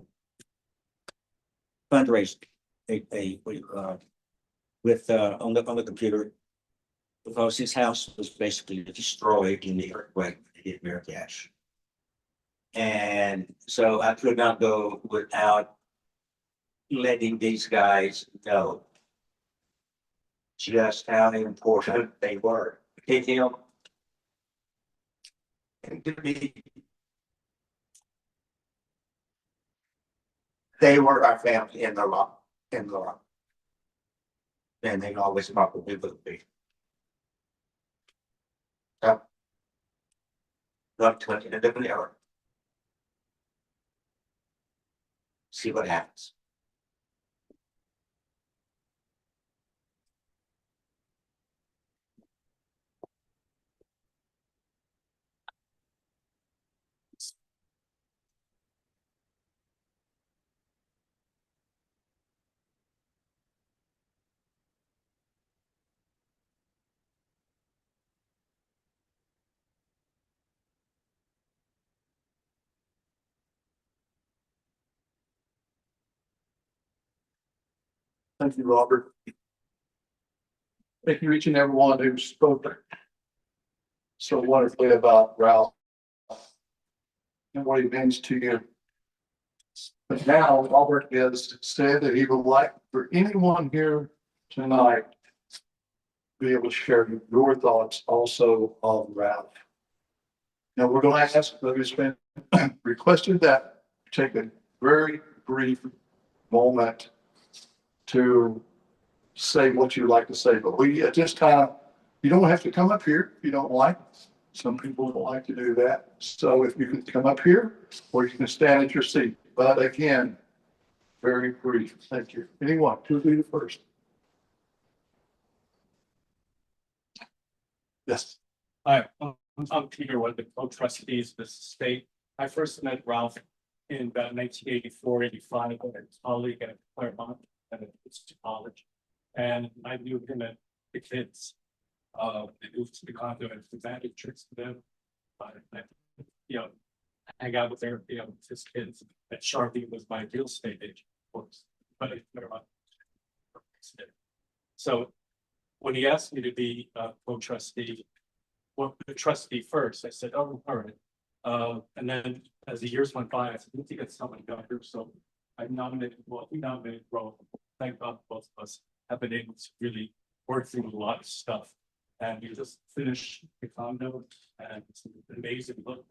fundraiser, with on the computer, because his house was basically destroyed in the earthquake in Marrakesh. And so I could not go without letting these guys know just how important they were to him and to me. They were our family in the law, and they always probably will be. Yep. Not 20 in a different era. See what happens. Thank you, Robert. Thank you, each and everyone who spoke so wonderfully about Ralph and what he means to you. But now Robert is said that he would like for anyone here tonight to be able to share your thoughts also on Ralph. Now, we're going to ask, it's been requested that take a very brief moment to say what you'd like to say, but we at this time, you don't have to come up here if you don't like. Some people don't like to do that. So if you can come up here, or you can stand at your seat. But again, very brief. Thank you. Anyone, who'll be the first? Yes. Hi, I'm Peter, one of the co-trustees of this estate. I first met Ralph in about 1984, 85, with a colleague at Claremont and it's college. And I knew him at the kids. They moved to the condo and presented trips to them. You know, hang out with their, you know, with his kids. And Sharpie was my real estate agent, of course, but at Claremont. So when he asked me to be a co-trustee, well, the trustee first, I said, oh, all right. And then as the years went by, I said, let's get someone younger. So I nominated, well, we nominated Ralph. Thank God both of us have been able to really work through a lot of stuff. And we just finished the condo, and it's an amazing look.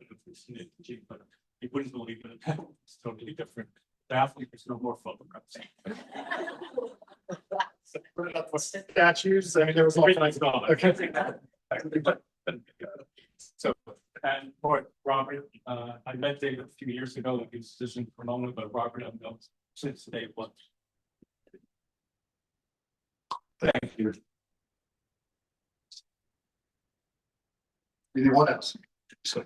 But you wouldn't believe it. It's totally different. Definitely, there's no more photographs. Statues, I mean, there was all kinds of. Okay. So, and for Robert, I met David a few years ago. He was decision for a moment, but Robert, I've known since day one. Thank you. Anyone else? So,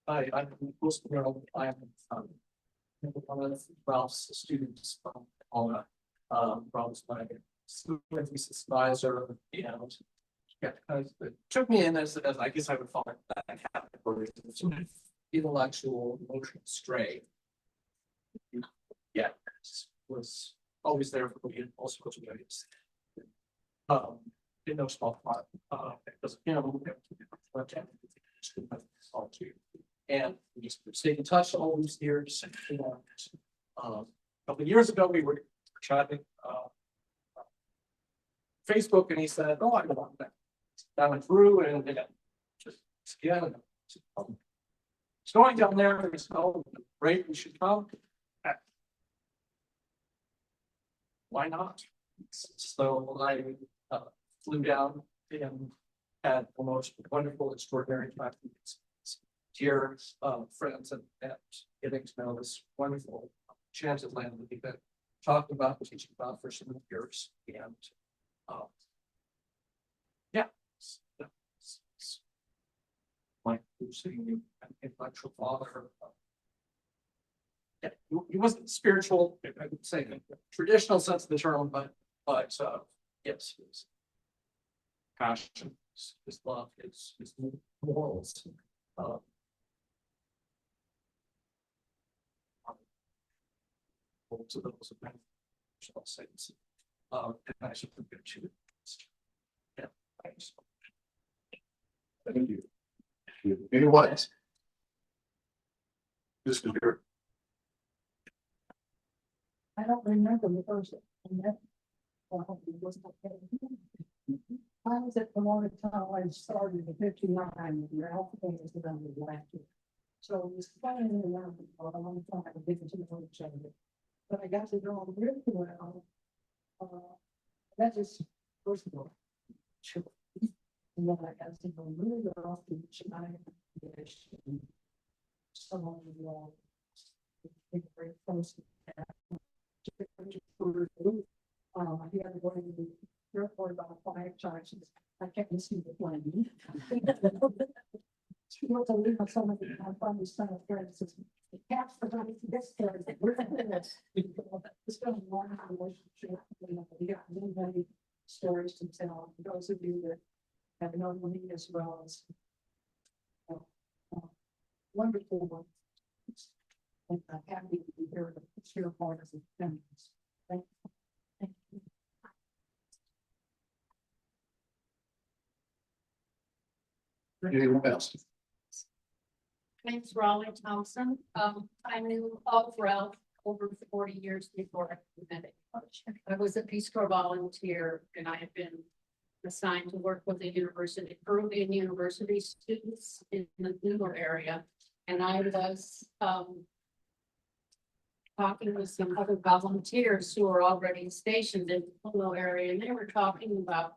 Hi, I'm Bruce Merrill. I am one of Ralph's students from Paula. Ralph's my student advisor, and yeah, it took me in as I guess I would fall into that category, sort of intellectual, emotional stray. Yeah, was always there for me in all sorts of ways. In no small part, because you know, and we just stayed in touch all these years. And, a couple of years ago, we were chatting Facebook, and he said, "Oh, I want that." I went through and just yeah, it's going down there. It's oh, great, we should come. Why not? So I flew down and had the most wonderful, extraordinary time. Dear friends and getting to know this wonderful transatlantic that we've been talking about, teaching about for so many years. And yeah. My seeing an intellectual father. Yeah, he wasn't spiritual, I would say, in the traditional sense of the term, but yes, his passion, his love, his morals. To those of shall say, and I should forget you. Yeah, thanks. Thank you. Anyone else? This is your. I don't remember the first. I was at the morning time I started in 59, and your alphabet was the number last year. So it was flying around for a long time, I didn't know each other. But I got to know really well. That is, first of all, sure. And then I got to know really well each and I someone very close. He had to go to the airport about 5 times. I can't see the plane. She wants to leave on some of the funny son of friends. The cats for this story. It's been a long relationship. We got many, many stories to tell. Those of you that have known me as well as wonderful ones. And I'm happy to be here to share part of the families. Thank you. Thank you. Anyone else? My name's Raleigh Thompson. I knew of Ralph over 40 years before I met him. I was a Peace Corps volunteer and I have been assigned to work with the university, Peruvian university students in the Puno area. And I was talking with some other volunteers who are already stationed in the Puno area, and they were talking about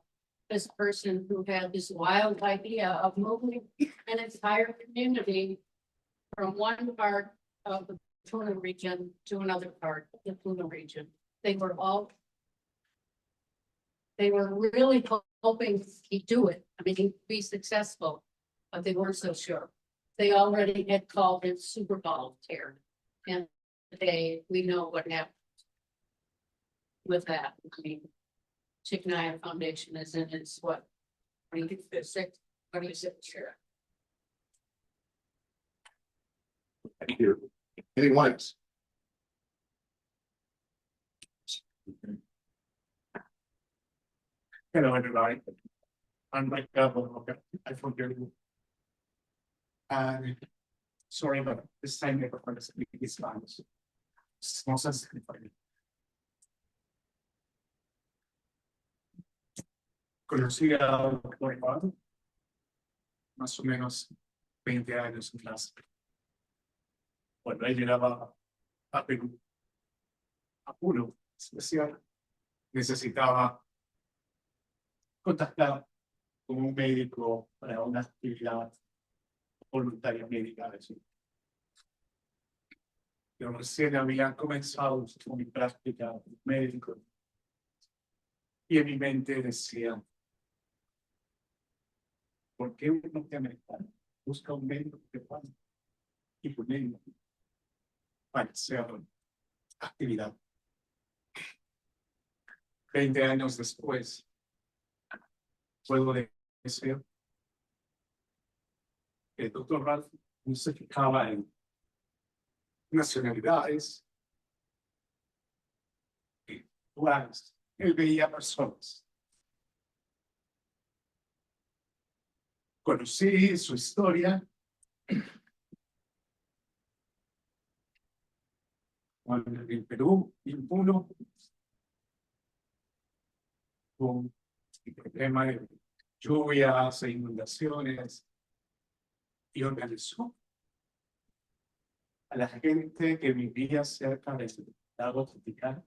this person who had this wild idea of moving an entire community from one part of the Puno region to another part of the Puno region. They were really hoping he'd do it. I mean, he'd be successful, but they weren't so sure. They already had called it super volunteer. And today we know what happened with that. I mean, Chicken Foundation is in its what, 26th year. Thank you. Anyone else? Hello, everybody. I'm Mike Gabo. I forget you. And sorry, but this time I prefer to speak Spanish. It's more sensitive for me. Conocí a doctor Eduardo, más o menos 20 años en clase. Cuando él llegaba a Perú, a Puno, especial, necesitaba contactar con un médico para una actividad voluntaria médica. Yo recién había comenzado con mi práctica médica y en mi mente decía, ¿por qué un norteamericano busca un médico que pueda y ponerlo para hacer actividad? 20 años después, puedo decir que el doctor Ralph no se fijaba en nacionalidades y lugares. Él veía personas. Conocí su historia en Perú y en Puno con el problema de lluvias e inundaciones y organizó a la gente que vivía cerca del lago tropical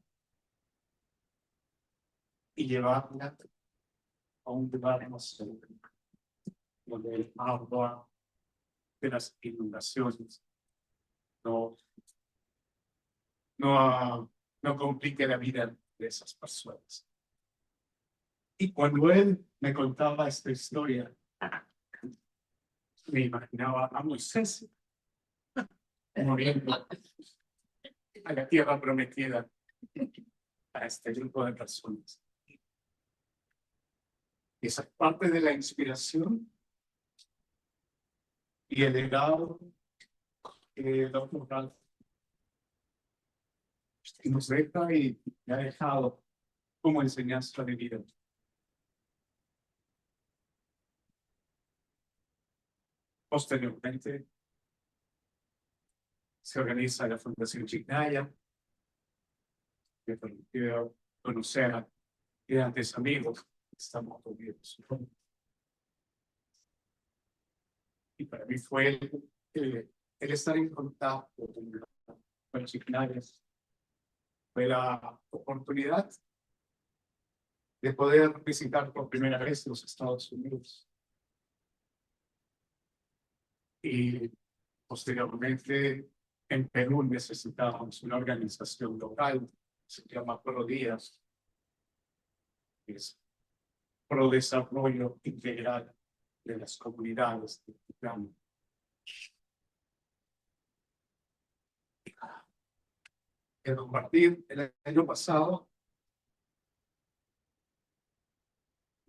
y llevarla a un lugar más seguro. del agua, de las inundaciones. No, no complique la vida de esas personas. Y cuando él me contaba esta historia, me imaginaba a Moisés muriendo a la tierra prometida a este grupo de personas. Esa es parte de la inspiración y el legado que Dr. Ralph nos deja y me ha dejado como enseñanza de vida. Posteriormente, se organiza la Fundación Chignaya, que permitió conocer a grandes amigos que estamos unidos. Y para mí fue el estar en contacto con los Chignayas, fue la oportunidad de poder visitar por primera vez los Estados Unidos. Y posteriormente en Perú necesitábamos una organización local, se llama Pro Díaz, que es Pro Desarrollo Integral de las Comunidades de Mexicano. Quiero compartir el año pasado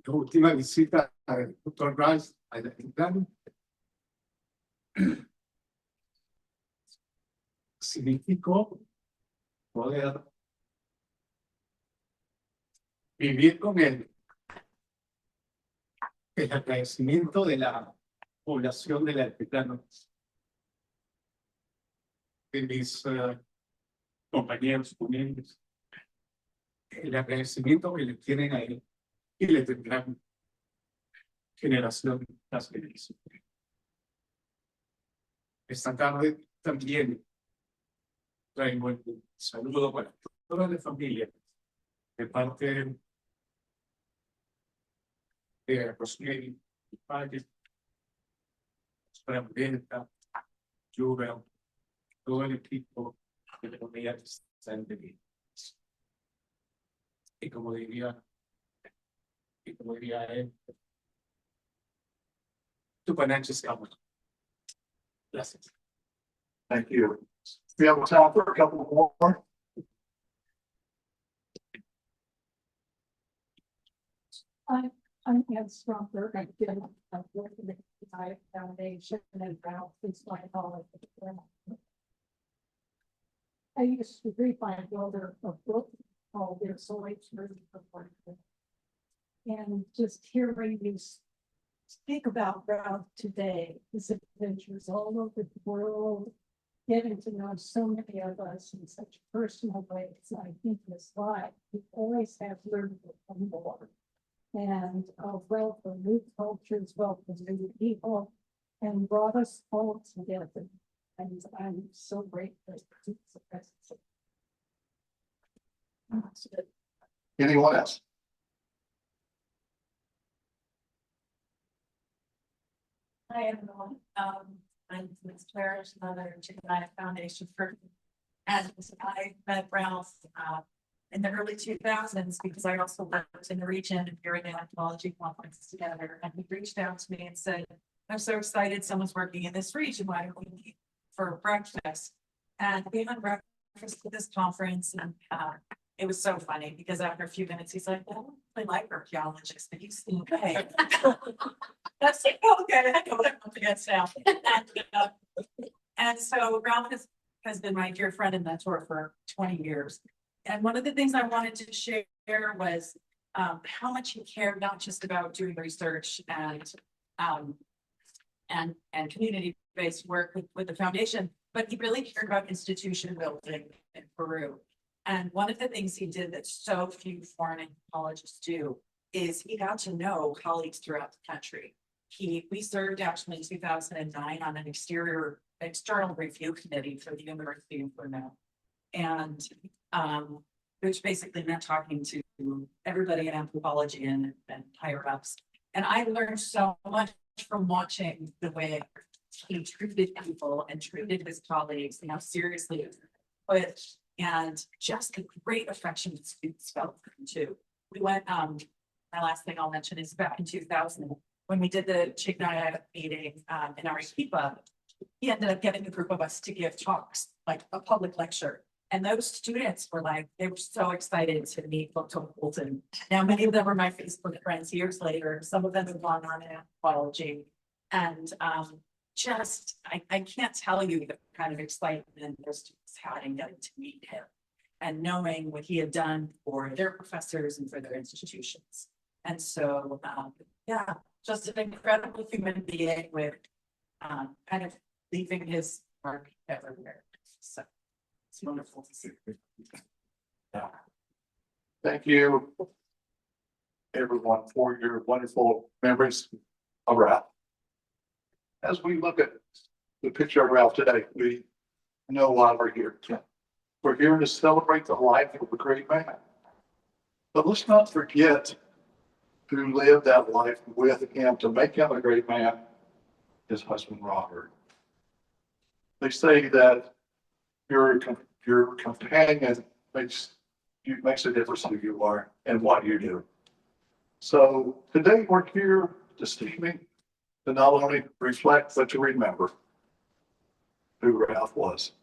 la última visita al Dr. Rice a Mexicano. Significó poder vivir con el agradecimiento de la población de la Altiplano, de mis compañeros comunes, el agradecimiento que le tienen a él y le tendrán generación tras generación. Esta tarde también traigo el saludo para toda la familia de parte de Rosemary, mi padre, Brenda, Jubel, todo el equipo de la comunidad que está en Benin. Y como diría él, tu financial scam. Gracias. Thank you. We have time for a couple more. I'm Ann Stromberg. I did work in the United Foundation and Ralph is my college. I used to read my brother a book called Their Soul's and just hearing you speak about Ralph today, his adventures all over the world, getting to know so many of us in such personal ways. I think his life, he always has learned from more. And a wealth of new cultures, wealth of new people, and brought us all together. And I'm so grateful for his presence. That's it. Anyone else? Hi, everyone. I'm Ms. Claire's mother, Chicken Foundation for, and I met Ralph in the early 2000s because I also worked in the region and during the anthropology conference together. And he reached out to me and said, I'm so excited someone's working in this region. Why don't we meet for breakfast? And we had breakfast at this conference, and it was so funny because after a few minutes, he's like, well, I like archaeologists, but you seem okay. That's like, okay, I know what I'm up against now. And so Ralph has been my dear friend and mentor for 20 years. And one of the things I wanted to share was how much he cared, not just about doing research and community-based work with the foundation, but he really cared about institution building in Peru. And one of the things he did that so few foreign anthropologists do is he got to know colleagues throughout the country. We served actually in 2009 on an external review committee for the University of Brunel. And which basically meant talking to everybody in anthropology and higher ups. And I learned so much from watching the way he treated people and treated his colleagues, and how seriously it was put, and just the great affection that students felt for him too. We went, my last thing I'll mention is back in 2000, when we did the Chignaya meeting, in Arequipa, he ended up getting a group of us to give talks, like a public lecture. And those students were like, they were so excited to meet Dr. Bolton. Now, many of them are my Facebook friends years later. Some of them have gone on in anthropology. And I can't tell you the kind of excitement those students had in getting to meet him and knowing what he had done for their professors and for their institutions. And so, yeah, just an incredible human being with kind of leaving his mark everywhere. So it's wonderful to see. Yeah. Thank you, everyone, for your wonderful memories of Ralph. As we look at the picture of Ralph today, we know why we're here. We're here to celebrate the life of a great man. But let's not forget who lived that life with him to make him a great man, his husband, Robert. They say that your companion makes a difference who you are and what you do. So today we're here this evening to not only reflect, but to remember who Ralph was.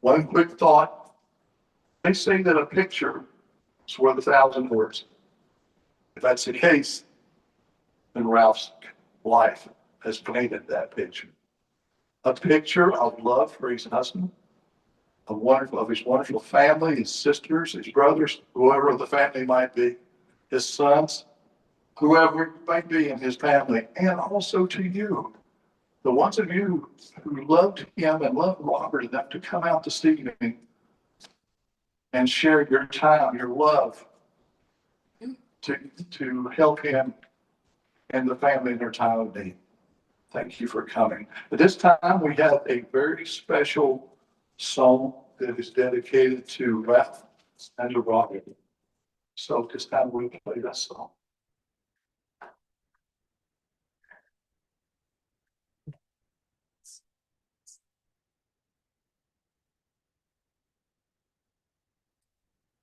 One quick thought. They say that a picture is worth 1,000 words. If that's the case, then Ralph's life has painted that picture. A picture of love for his husband, of his wonderful family, his sisters, his brothers, whoever the family might be, his sons, whoever it might be in his family, and also to you, the ones of you who loved him and loved Robert enough to come out this evening and share your time, your love to help him and the family in their time of need. Thank you for coming. At this time, we have a very special song that is dedicated to Ralph and to Robert. So this time we play that song.